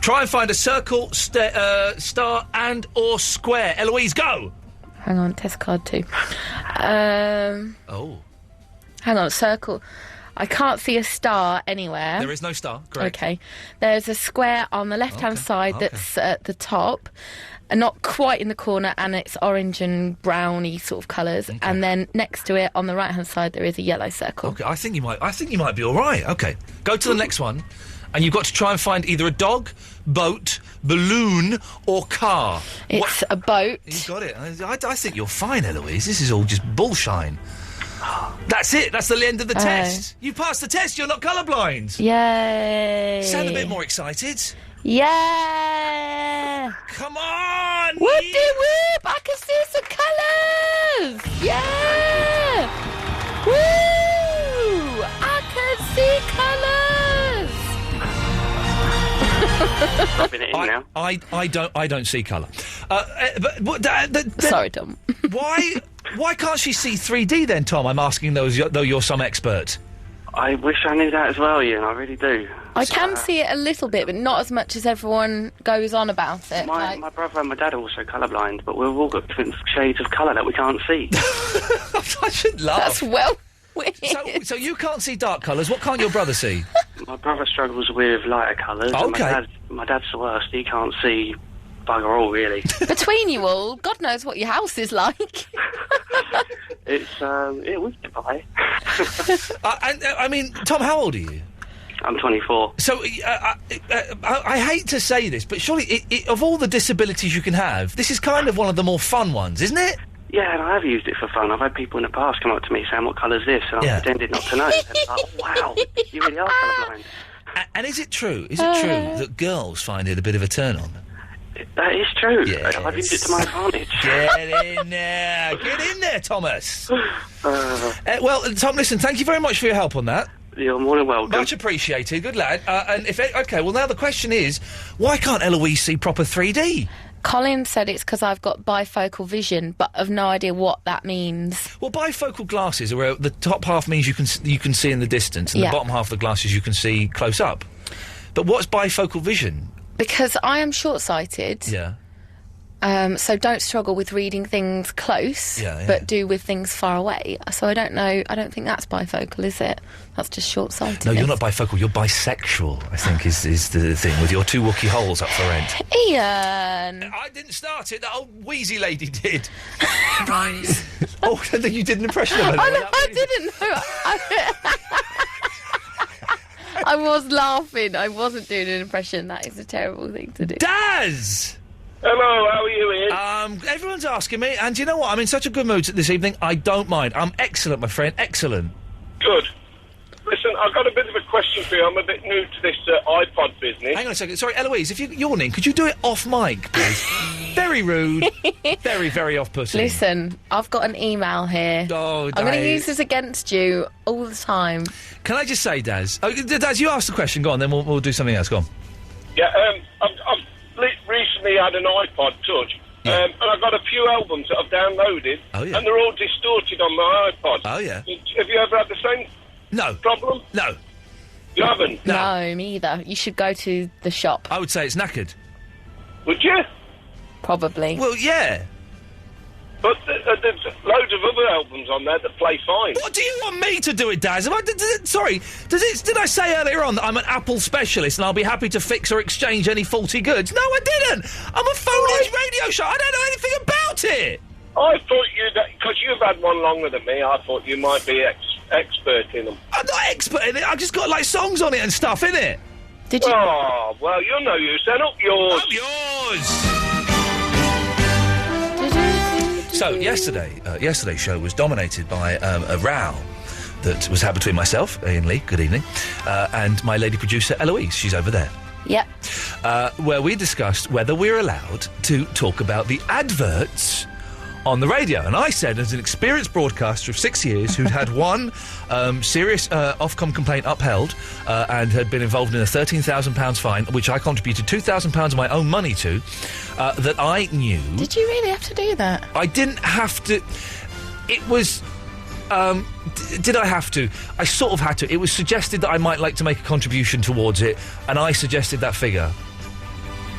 Try and find a circle, star and or square. Eloise, go! Hang on, test card 2. Hang on, circle. I can't see a star anywhere. There is no star, correct. Okay. There's a square on the left-hand side that's at the top, and not quite in the corner, and it's orange and browny sort of colours. And then next to it, on the right-hand side, there is a yellow circle. Okay, I think you might be all right. Okay, go to the next one, and you've got to try and find either a dog, boat, balloon, or car. It's a boat. You got it. I think you're fine, Eloise. This is all just bullshine. That's it. That's the end of the test. You passed the test. You're not colourblind. Yay! Sound a bit more excited. Yeah! Come on! Whoop-de-whoop! I can see some colours! Yeah! Woo! I can see colours! Rubbing it in now. I don't see colour. Sorry, Tom. Why can't she see 3D then, Tom? I'm asking though you're some expert. I wish I knew that as well, Ian. I really do. I can see it a little bit, but not as much as everyone goes on about it. My brother and my dad are also colourblind, but we've all got different shades of colour that we can't see. I should laugh. That's well weird. So you can't see dark colours. What can't your brother see? My brother struggles with lighter colours. Okay. And my dad's the worst. He can't see bugger all, really. Between you all, God knows what your house is like. It was goodbye. I mean, Tom, how old are you? I'm 24. So, I hate to say this, but surely, of all the disabilities you can have, this is kind of one of the more fun ones, isn't it? Yeah, and I have used it for fun. I've had people in the past come up to me saying, what colour's this? And I've pretended not to know. And I'm like, oh, wow, you really are colourblind. And is it true? Is it true that girls find it a bit of a turn-on? That is true. Yes. I've used it to my advantage. Get in there. Get in there, Thomas. Well, Tom, listen, thank you very much for your help on that. You're more than welcome. Much appreciated. Good lad. Well, now the question is, why can't Eloise see proper 3D? Colin said it's because I've got bifocal vision, but I've no idea what that means. Well, bifocal glasses are where the top half means you can see in the distance, and the bottom half of the glasses you can see close up. But what's bifocal vision? Because I am short-sighted. Yeah. So don't struggle with reading things close, but do with things far away. So I don't know. I don't think that's bifocal, is it? That's just short-sighted. No, you're not bifocal. You're bisexual, I think, is the thing, with your 2 Wookiee holes up for rent. Ian! I didn't start it. That old wheezy lady did. Right. Oh, you did an impression of her. I didn't know. I was laughing. I wasn't doing an impression. That is a terrible thing to do. Daz! Hello, how are you, Ian? Everyone's asking me, and do you know what? I'm in such a good mood this evening, I don't mind. I'm excellent, my friend, excellent. Good. Listen, I've got a bit of a question for you. I'm a bit new to this iPod business. Hang on a second. Sorry, Eloise, if you're yawning, could you do it off mic, please? Very rude. Very, very off-putting. Listen, I've got an email here. Oh, I'm going to use this against you all the time. Can I just say, Daz? Daz, you asked the question. Go on, then we'll do something else. Go on. Yeah, I've recently had an iPod Touch, and I've got a few albums that I've downloaded, and they're all distorted on my iPod. Oh, yeah. Have you ever had the same problem? No. You haven't? No, me either. You should go to the shop. I would say it's knackered. Would you? Probably. Well, yeah. But there's loads of other albums on there that play fine. What do you want me to do it, Daz? Did I say earlier on that I'm an Apple specialist and I'll be happy to fix or exchange any faulty goods? No, I didn't. I'm a phone-in radio show. I don't know anything about it. I thought because you've had one longer than me, I thought you might be expert in them. I'm not expert in it. I've just got, like, songs on it and stuff, innit? Did you? Oh, well, you're no use then. Up yours. Up yours. So, yesterday's show was dominated by a row that was had between myself, Iain Lee, good evening, and my lady producer, Eloise. She's over there. Yep. Where we discussed whether we're allowed to talk about the adverts on the radio. And I said, as an experienced broadcaster of 6 years who'd had one serious Ofcom complaint upheld and had been involved in a £13,000 fine, which I contributed £2,000 of my own money to, that I knew... Did you really have to do that? I didn't have to... It was... did I have to? I sort of had to. It was suggested that I might like to make a contribution towards it, and I suggested that figure.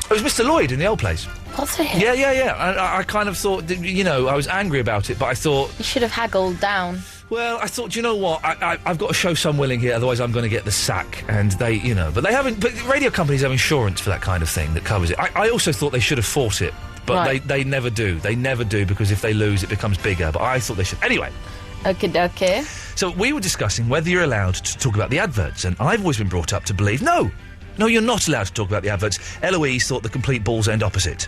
It was Mr. Lloyd in the old place. Was it? Yeah. I kind of thought, that, I was angry about it, but I thought... You should have haggled down. Well, I thought, you know what, I've got to show some willing here, otherwise I'm going to get the sack. And they, but they haven't... But radio companies have insurance for that kind of thing that covers it. I also thought they should have fought it, but they never do. They never do, because if they lose, it becomes bigger. But I thought they should. Anyway. Okay. So we were discussing whether you're allowed to talk about the adverts, and I've always been brought up to believe, no, you're not allowed to talk about the adverts. Eloise thought the complete ball's end opposite.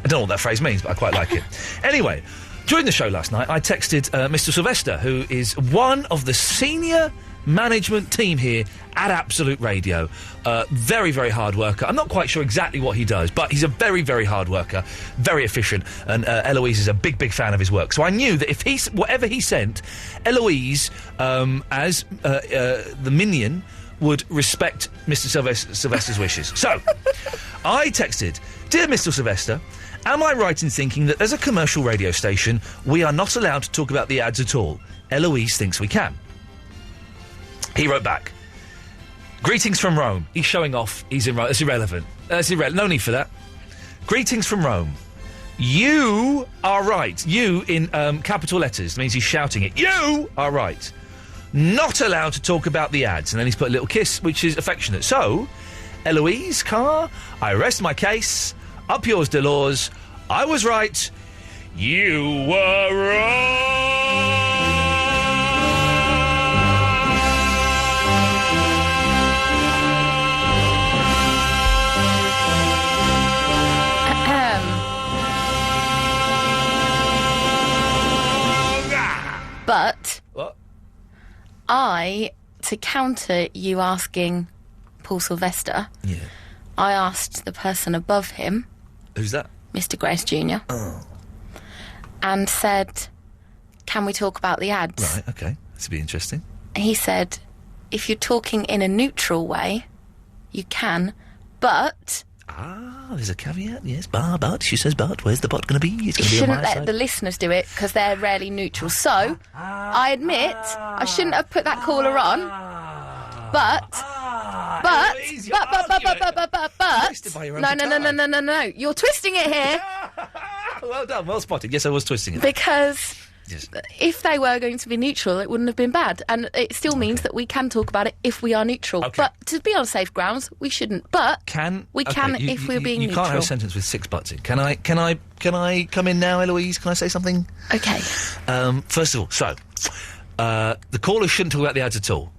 I don't know what that phrase means, but I quite like it. Anyway, during the show last night, I texted Mr. Sylvester, who is one of the senior management team here at Absolute Radio. Very, very hard worker. I'm not quite sure exactly what he does, but he's a very, very hard worker, very efficient, and Eloise is a big, big fan of his work. So I knew that if whatever he sent, Eloise, as the minion, would respect Mr. Sylvester's wishes. So, I texted, "Dear Mr. Sylvester, am I right in thinking that as a commercial radio station, we are not allowed to talk about the ads at all? Eloise thinks we can." He wrote back, "Greetings from Rome." He's showing off. He's in Rome. That's irrelevant. No need for that. "Greetings from Rome. You are right." You in capital letters means he's shouting it. "You are right. Not allowed to talk about the ads." And then he's put a little kiss, which is affectionate. So, Eloise Carr, I rest my case. Up yours, Delors. I was right. You were wrong. But what? To counter you asking Paul Sylvester, I asked the person above him. Who's that? Mr. Grace Jr. Oh. And said, "Can we talk about the ads?" Right, okay. This will be interesting. He said, "If you're talking in a neutral way, you can, but..." There's a caveat, yes. But. She says but. Where's the but going to be? It's going to be on my side. You shouldn't let the listeners do it, because they're rarely neutral. So, I admit, I shouldn't have put that caller on. But... No. You're twisting it here. Well done, well spotted. Yes, I was twisting it. Because... Yes. If they were going to be neutral, it wouldn't have been bad. And it still means that we can talk about it if we are neutral. Okay. But to be on safe grounds, we shouldn't. But we can if we're being neutral. You can't have a sentence with 6 buts in. Can I come in now, Eloise? Can I say something? Okay. First of all, the callers shouldn't talk about the ads at all.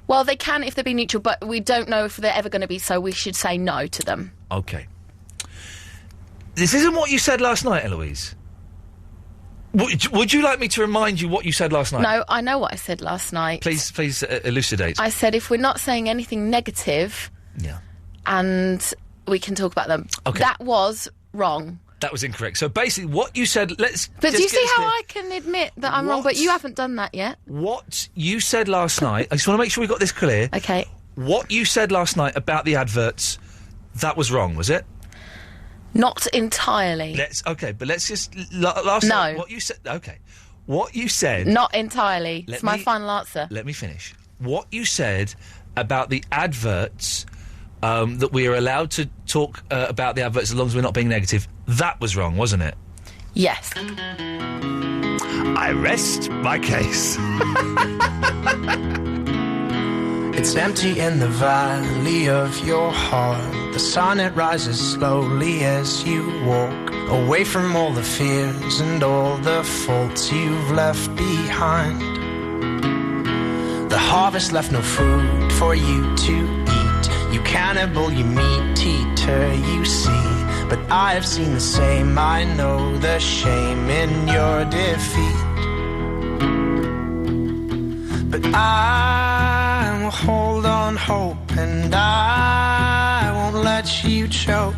Well, they can if they're being neutral, but we don't know if they're ever going to be, so we should say no to them. Okay. This isn't what you said last night, Eloise. Would you like me to remind you what you said last night? No, I know what I said last night. Please elucidate. I said if we're not saying anything negative, and we can talk about them. Okay. That was wrong. That was incorrect. So basically, what you said. But do you see how I can admit that I'm wrong? But you haven't done that yet. What you said last night. I just want to make sure we got this clear. Okay. What you said last night about the adverts, that was wrong, was it? Not entirely. But let's just... Last night, what you said... Okay. What you said... Not entirely. It's my final answer. Let me finish. What you said about the adverts, that we are allowed to talk about the adverts as long as we're not being negative, that was wrong, wasn't it? Yes. I rest my case. It's empty in the valley of your heart. The sun, it rises slowly as you walk away from all the fears and all the faults you've left behind. The harvest left no food for you to eat. You cannibal, you meat eater, you see. But I have seen the same, I know the shame in your defeat. But I will hold on hope, and I won't let you choke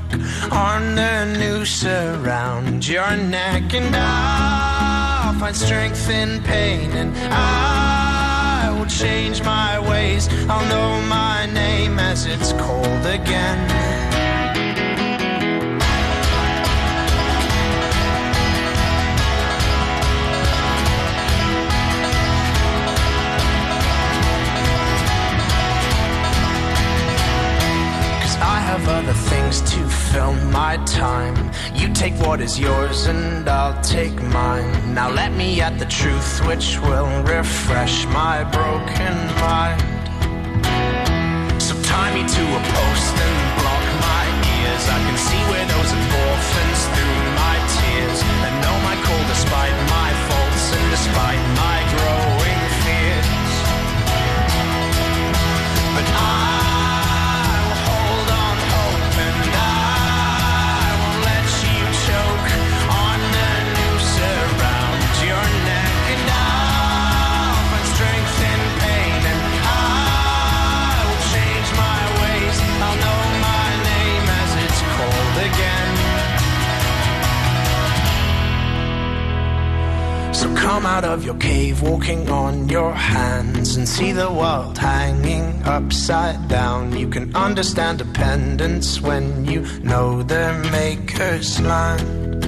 on the noose around your neck. And I'll find strength in pain, and I will change my ways. I'll know my name as it's cold again. 'Cause I have other things to fill my time. You take what is yours and I'll take mine. Now let me at the truth which will refresh my broken mind. So tie me to a post and block my ears. I can see where those orphans through my tears, and know my call despite my faults and despite my growing fears. But I will hold on hope, and I won't let you choke on the noose around your neck. And I'll find strength in pain, and I will change my ways. I'll know my name as it's cold again. So come out of your cave, walking on your hands, and see the world hanging upside down. You can understand dependence when you know the maker's land.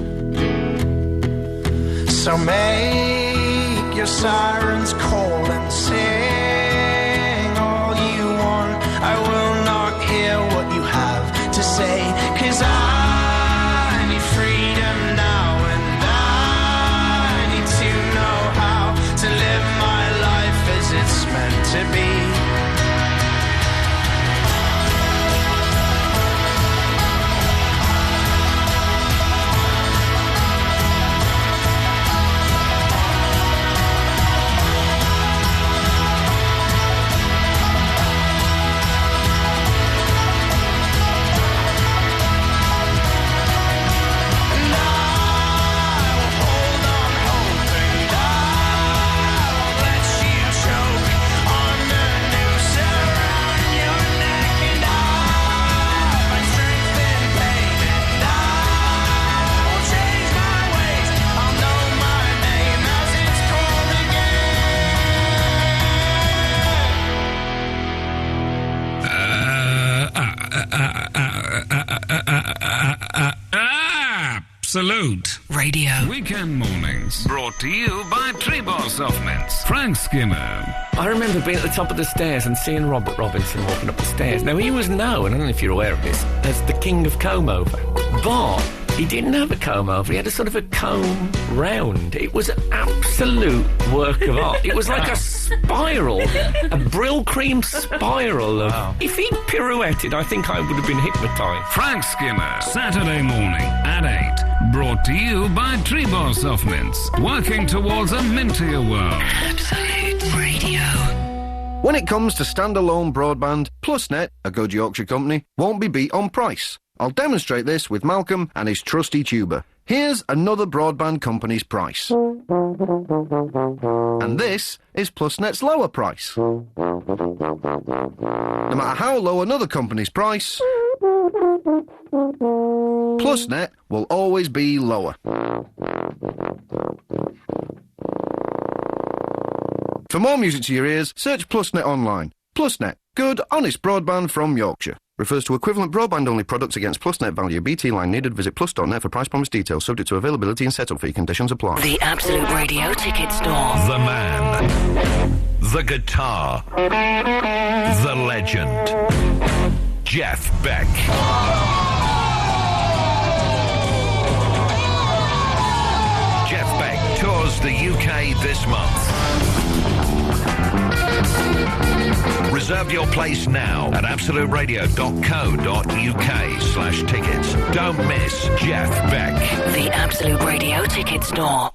So make your sirens call and sing all you want. I will not hear what you have to say, 'cause I need freedom now, and I need to know how to live my life as it's meant to be. Absolute Radio. Weekend mornings. Brought to you by Treebor Soft Mints. Frank Skinner. I remember being at the top of the stairs and seeing Robert Robinson walking up the stairs. Now, he was known, I don't know if you're aware of this, as the king of comb over. But he didn't have a comb over. He had a sort of a comb round. It was an absolute work of art. It was like a spiral, a Brill cream spiral of... Wow. If he'd pirouetted, I think I would have been hypnotised. Frank Skinner, Saturday morning at 8. Brought to you by Treebor Soft Mints. Working towards a mintier world. Absolute Radio. When it comes to standalone broadband, PlusNet, a good Yorkshire company, won't be beat on price. I'll demonstrate this with Malcolm and his trusty tuber. Here's another broadband company's price. And this is PlusNet's lower price. No matter how low another company's price, PlusNet will always be lower. For more music to your ears, search PlusNet online. PlusNet, good, honest broadband from Yorkshire. Refers to equivalent broadband-only products against PlusNet value. BT line needed. Visit plus.net for price promise details. Subject to availability and setup fee. Conditions apply. The Absolute Radio Ticket Store. The man. The guitar. The legend. Jeff Beck. made this month. Reserve your place now at absoluteradio.co.uk/tickets. Don't miss Jeff Beck. The Absolute Radio ticket store.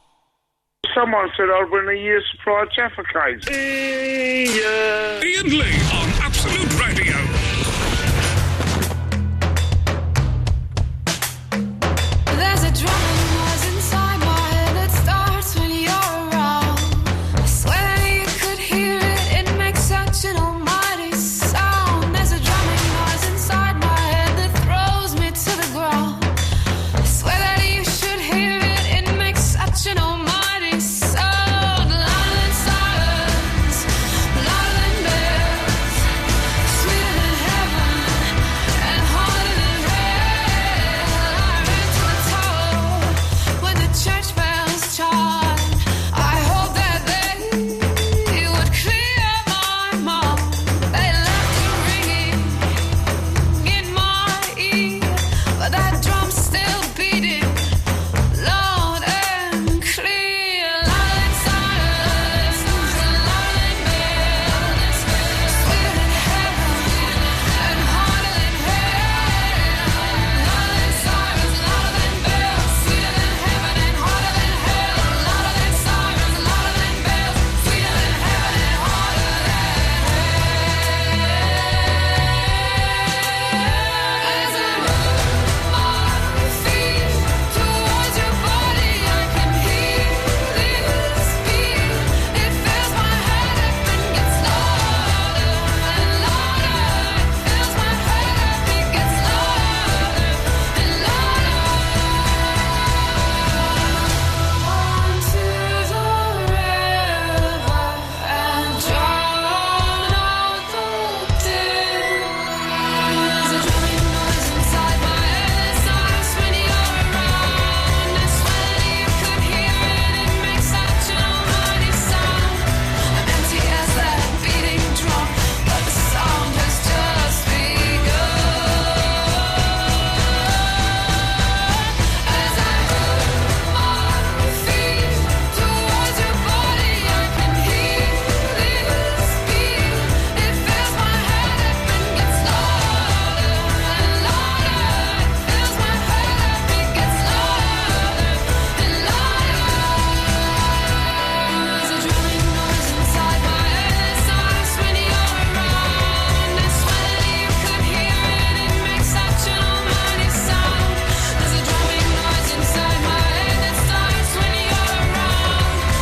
Someone said I'd win a year's supply of Jaffa cakes. Iain Lee on Absolute Radio. There's a drumming noise inside my head that starts when you're around. I swear that you could hear it, it makes such an almighty sound. There's a drumming noise inside my head that throws me to the ground. I swear that you should hear it, it makes such an almighty sound. Louder than sirens, louder than bells, sweeter than heaven and harder than hell. I ran to a tower when the church bells chimed. I hope that they would clear my mind. They left it ringing in my ear, but that drum's still beating loud and clear. Louder than silence, louder than bells, sweeter than heaven and harder than hell. Louder than sirens, louder than bells, sweeter than heaven and harder than hell. Louder than sirens, louder than bells, sweeter than heaven and harder than As I move my feet towards your body, I can hear this beat. It fills my head up and gets louder and louder. It fills my head up, it gets louder and louder. On to the river and drown out the din. There's a drumming noise inside my head that starts when you're around. I swear that you could hear it, it makes such an almighty sound. I'm empty as that beating drum, but the sound has just begun. As I move my feet towards your body, I can hear this beat. It fills my head up and gets louder and louder. It fills my head up, it gets louder and louder. There's a drumming noise inside my head that starts when you're around. I swear that you could hear it, it makes such an almighty sound. There's a drumming noise inside my head that starts when you're around.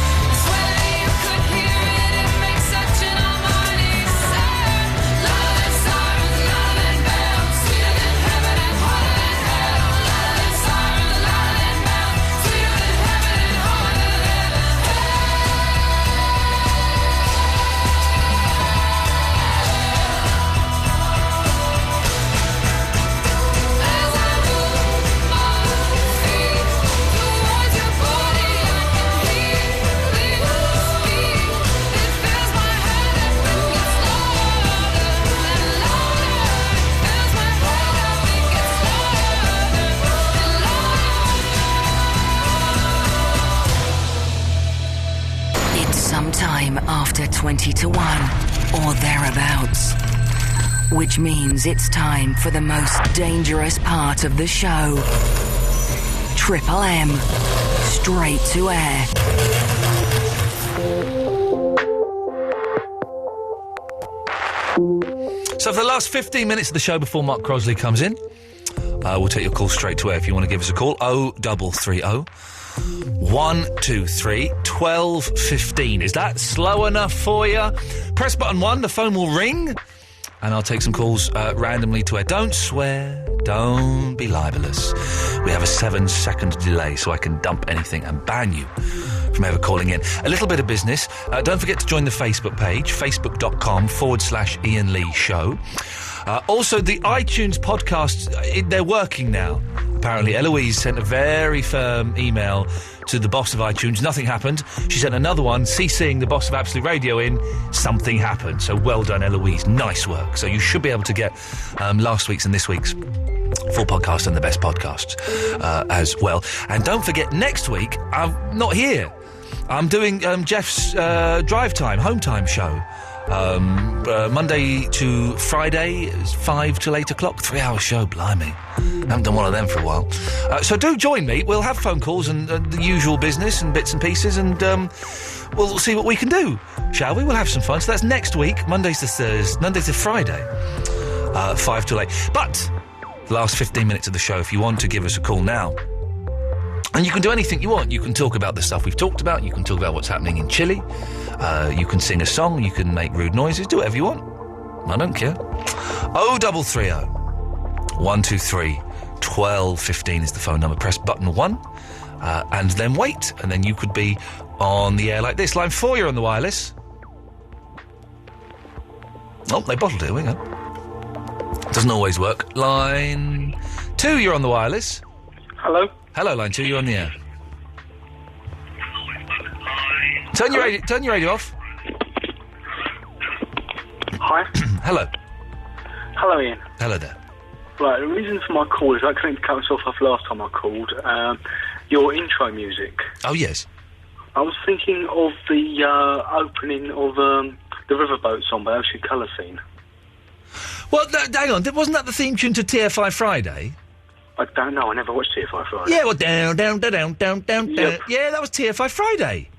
I swear that you could hear it, it makes such an almighty sound. Louder than sirens, louder than bells, sweeter than heaven and harder than hell. Louder than sirens, louder than bells, sweeter than heaven and harder than As I move my feet towards your body, I can hear this beat. It fills my head up and gets louder and louder. It fills my head up, it gets louder and louder. It's sometime after 20 to 1 or thereabouts, which means it's time for the most dangerous part of the show. Triple M, straight to air. So for the last 15 minutes of the show before Mark Crosley comes in, we'll take your call straight to air if you want to give us a call. 0330 123 1215. Is that slow enough for you? Press button 1, the phone will ring, and I'll take some calls randomly to air. Don't swear, don't be libelous. We have a 7-second delay, so I can dump anything and ban you from ever calling in. A little bit of business. Don't forget to join the Facebook page, facebook.com/Iain Lee Show. Also, the iTunes podcasts, they're working now. Apparently, Eloise sent a very firm email to the boss of iTunes. Nothing happened. She sent another one, CCing the boss of Absolute Radio in. Something happened. So well done, Eloise. Nice work. So you should be able to get last week's and this week's full podcast and the best podcasts as well. And don't forget, next week, I'm not here. I'm doing Jeff's drive time, home time show. Monday to Friday, it's 5 till 8 o'clock, 3-hour show, blimey. Haven't done one of them for a while. So do join me. We'll have phone calls and the usual business and bits and pieces, and we'll see what we can do, shall we? We'll have some fun. So that's next week, Mondays to Friday, 5 till 8. But the last 15 minutes of the show, if you want to give us a call now, and you can do anything you want. You can talk about the stuff we've talked about. You can talk about what's happening in Chile. You can sing a song. You can make rude noises. Do whatever you want. I don't care. 0330 123 1215 is the phone number. Press button 1 and then wait. And then you could be on the air like this. Line 4, you're on the wireless. Oh, they bottled it. We go. Doesn't always work. Line 2, you're on the wireless. Hello. Hello, line 2, you're on the air. Turn your radio off. Hi. Hello. Hello, Ian. Hello there. Right, the reason for my call is I couldn't cut myself off last time I called. Your intro music. Oh, yes. I was thinking of the opening of the Riverboat song by Ocean Colour Scene. Well, hang on, wasn't that the theme tune to TFI Friday? I don't know, I never watched TFI Friday. Yeah, well, down. Yep. Yeah, that was TFI Friday.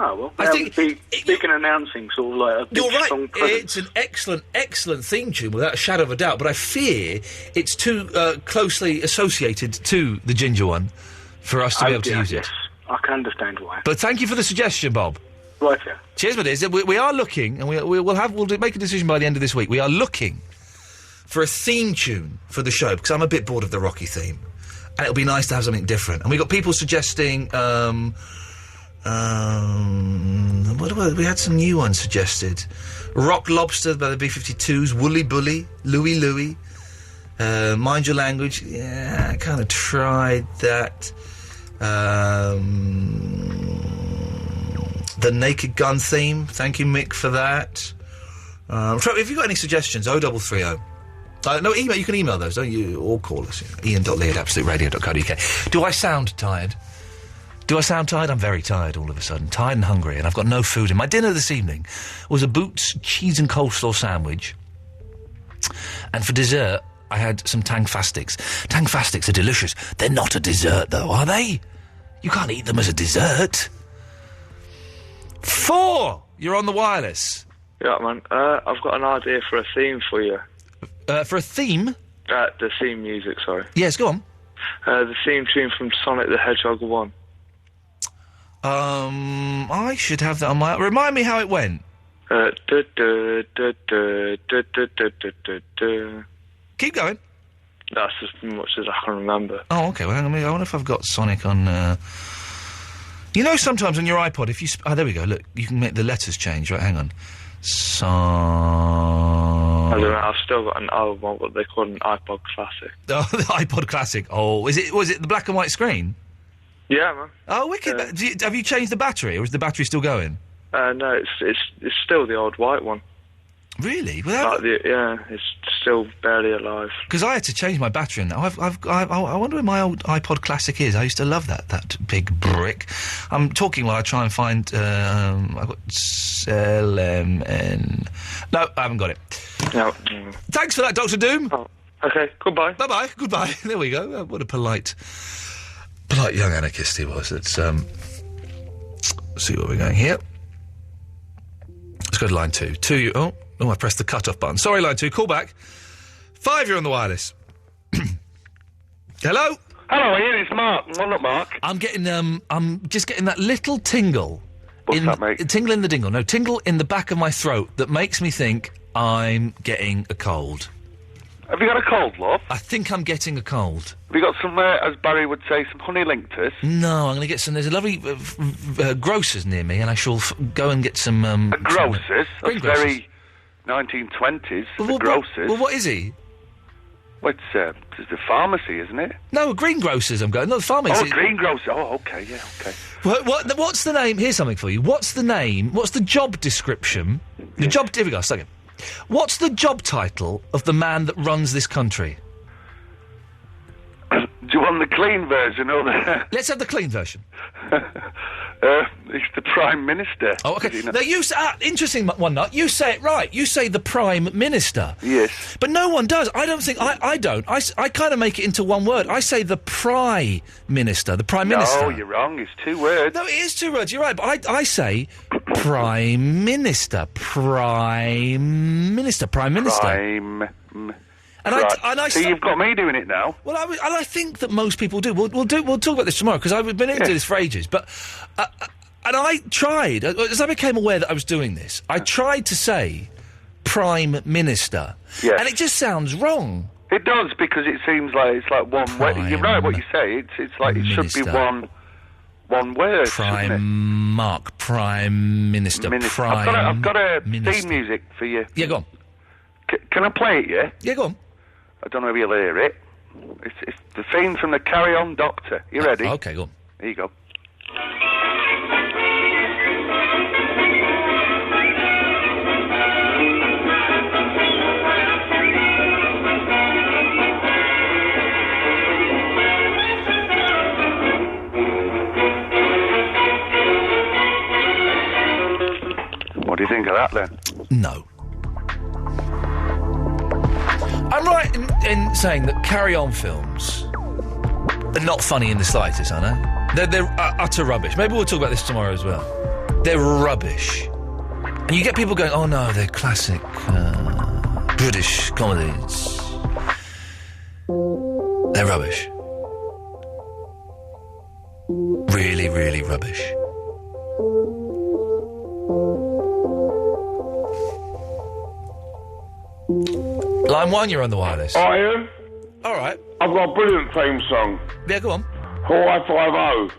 Oh, well, I think big and announcing, sort of like a big, you're right. strong presence. It's an excellent theme tune, without a shadow of a doubt, but I fear it's too closely associated to the Ginger one for us to be able to use it. I can understand why. But thank you for the suggestion, Bob. Right, yeah. Cheers, my dears. We are looking, and we'll make a decision by the end of this week. We are looking for a theme tune for the show, because I'm a bit bored of the Rocky theme, and it'll be nice to have something different. And we got people suggesting, we had some new ones suggested. Rock Lobster by the B-52s, Woolly Bully, Louie Louie, Mind Your Language. Yeah, I kind of tried that. The Naked Gun theme. Thank you, Mick, for that. If you've got any suggestions, 0330. No, email. You can email those, don't you? Or call us. Ian.lee@absoluteradio.co.uk. Do I sound tired? I'm very tired all of a sudden. Tired and hungry, and I've got no food in. My dinner this evening was a Boots cheese and coleslaw sandwich. And for dessert, I had some Tang Fastics. Tang Fastics are delicious. They're not a dessert, though, are they? You can't eat them as a dessert. 4, you're on the wireless. Yeah, man. I've got an idea for a theme for you. For a theme? The theme music, sorry. Yes, go on. The theme tune from Sonic the Hedgehog 1. I should have that on my... Remind me how it went. Keep going. That's as much as I can remember. Oh, OK. Well, hang on. I wonder if I've got Sonic on... You know, sometimes on your iPod, if you... Oh, there we go. Look, you can make the letters change. Right, hang on. I don't know, I've still got an old one, what they call an iPod Classic. Oh, the iPod Classic. Oh, was it the black and white screen? Yeah, man. Oh, wicked. Have you changed the battery, or is the battery still going? No, it's still the old white one. Really? Yeah, it's still barely alive. Because I had to change my battery now. I wonder where my old iPod Classic is. I used to love that big brick. I'm talking while I try and find... I've got LMN... No, I haven't got it. No. Thanks for that, Dr. Doom. Oh, okay, goodbye. Bye-bye, goodbye. There we go. What a polite young anarchist he was. Let's see where we're going here. Let's go to line 2. 2, oh, I pressed the cut-off button. Sorry, line 2, call back. 5, you're on the wireless. Hello? Hello, Ian, it's Mark. Well, not Mark. I'm just getting that little tingle. What's that, mate? Tingle in the dingle. No, tingle in the back of my throat that makes me think I'm getting a cold. Have you got a cold, love? I think I'm getting a cold. Have you got some, as Barry would say, some honey linctus? No, I'm going to get some... There's a lovely grocer's near me, and I shall go and get some... a grocer's? That's greengrocers. very 1920s, the grocer's. Well, what is he? Well, it's a pharmacy, isn't it? No, greengrocers I'm going. No, the pharmacy. Oh, greengrocer. Oh, okay, yeah, okay. What's the name? Here's something for you. What's the name? What's the job description? The job... Here we go, second. What's the job title of the man that runs this country? Do you want the clean version or the... Let's have the clean version. He's the Prime Minister. Oh, okay. Now, you say... interesting one, Nut. You say it right. You say the Prime Minister. Yes. But no one does. I don't think... I don't. I kind of make it into one word. I say the Prime Minister. The Prime Minister. No, you're wrong. It's 2 words. No, it is 2 words. You're right. But I say Prime Minister. Prime Minister. Prime Minister. So you've got me doing it now. Well, I think that most people do. We'll talk about this tomorrow, because I've been into this for ages. But and I tried, as I became aware that I was doing this, I tried to say Prime Minister, and it just sounds wrong. It does, because it seems like it's like one word. You're right, what you say. It's like it should be one word. Prime Minister. Prime. I've got a Minister. theme music for you. Yeah, go on. Can I play it? Yeah. Yeah, go on. I don't know if you'll hear it. It's the theme from the Carry On Doctor. You ready? Okay, go on. Here you go. What do you think of that, then? No. I'm right in saying that Carry On films are not funny in the slightest, are they? They're utter rubbish. Maybe we'll talk about this tomorrow as well. They're rubbish. And you get people going, oh no, they're classic British comedies. They're rubbish. Really, really rubbish. Line 1, you're on the wireless. Ian? All right. I've got a brilliant theme song. Yeah, go on. Hawaii 5-0.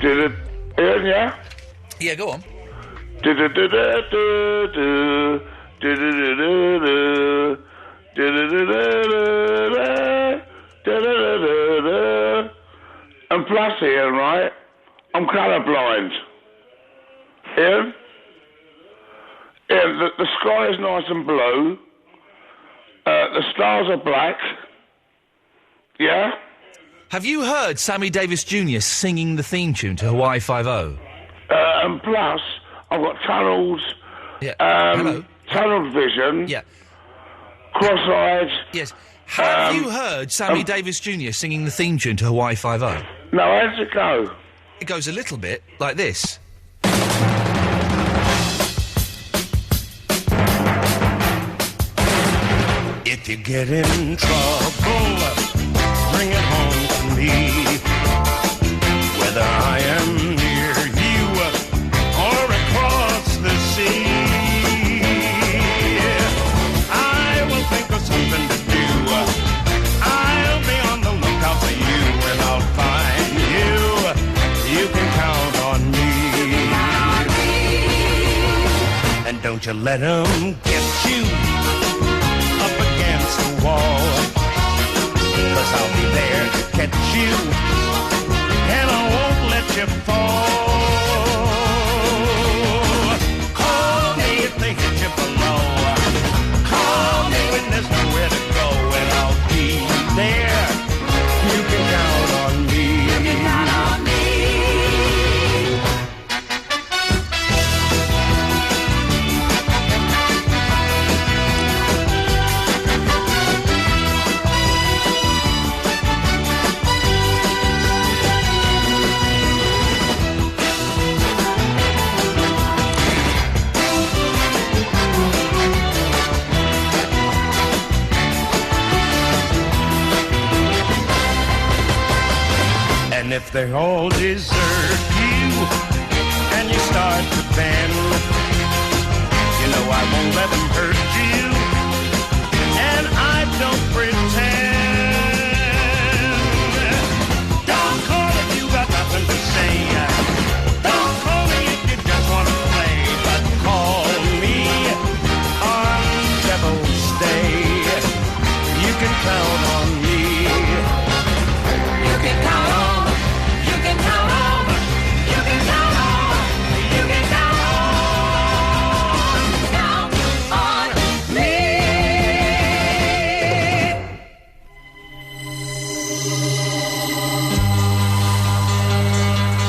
Did it... Ian, yeah? Yeah, go on. And plus, Ian, right? I'm colourblind. Ian? Ian, the sky is nice and blue. The stars are black. Yeah? Have you heard Sammy Davis Jr. singing the theme tune to Hawaii 5-0? And plus, I've got tunnels. Yeah. Hello. Tunnel vision. Yeah. Cross-eyed. Yes. Have you heard Sammy Davis Jr. singing the theme tune to Hawaii 5-0? No, how does it go? It goes a little bit like this. If you get in trouble, bring it home to me. Whether I am near you or across the sea, I will think of something to do. I'll be on the lookout for you, and I'll find you. You can count on me. And don't you let 'em get you up against the wall, 'cause I'll be there to catch you, and I won't let you fall. Call me if they hit you below. Call me when there's nowhere to go, and I'll be there. You can count on me. You can count on me. And if they all desert you and you start to bend, you know I won't let them hurt you.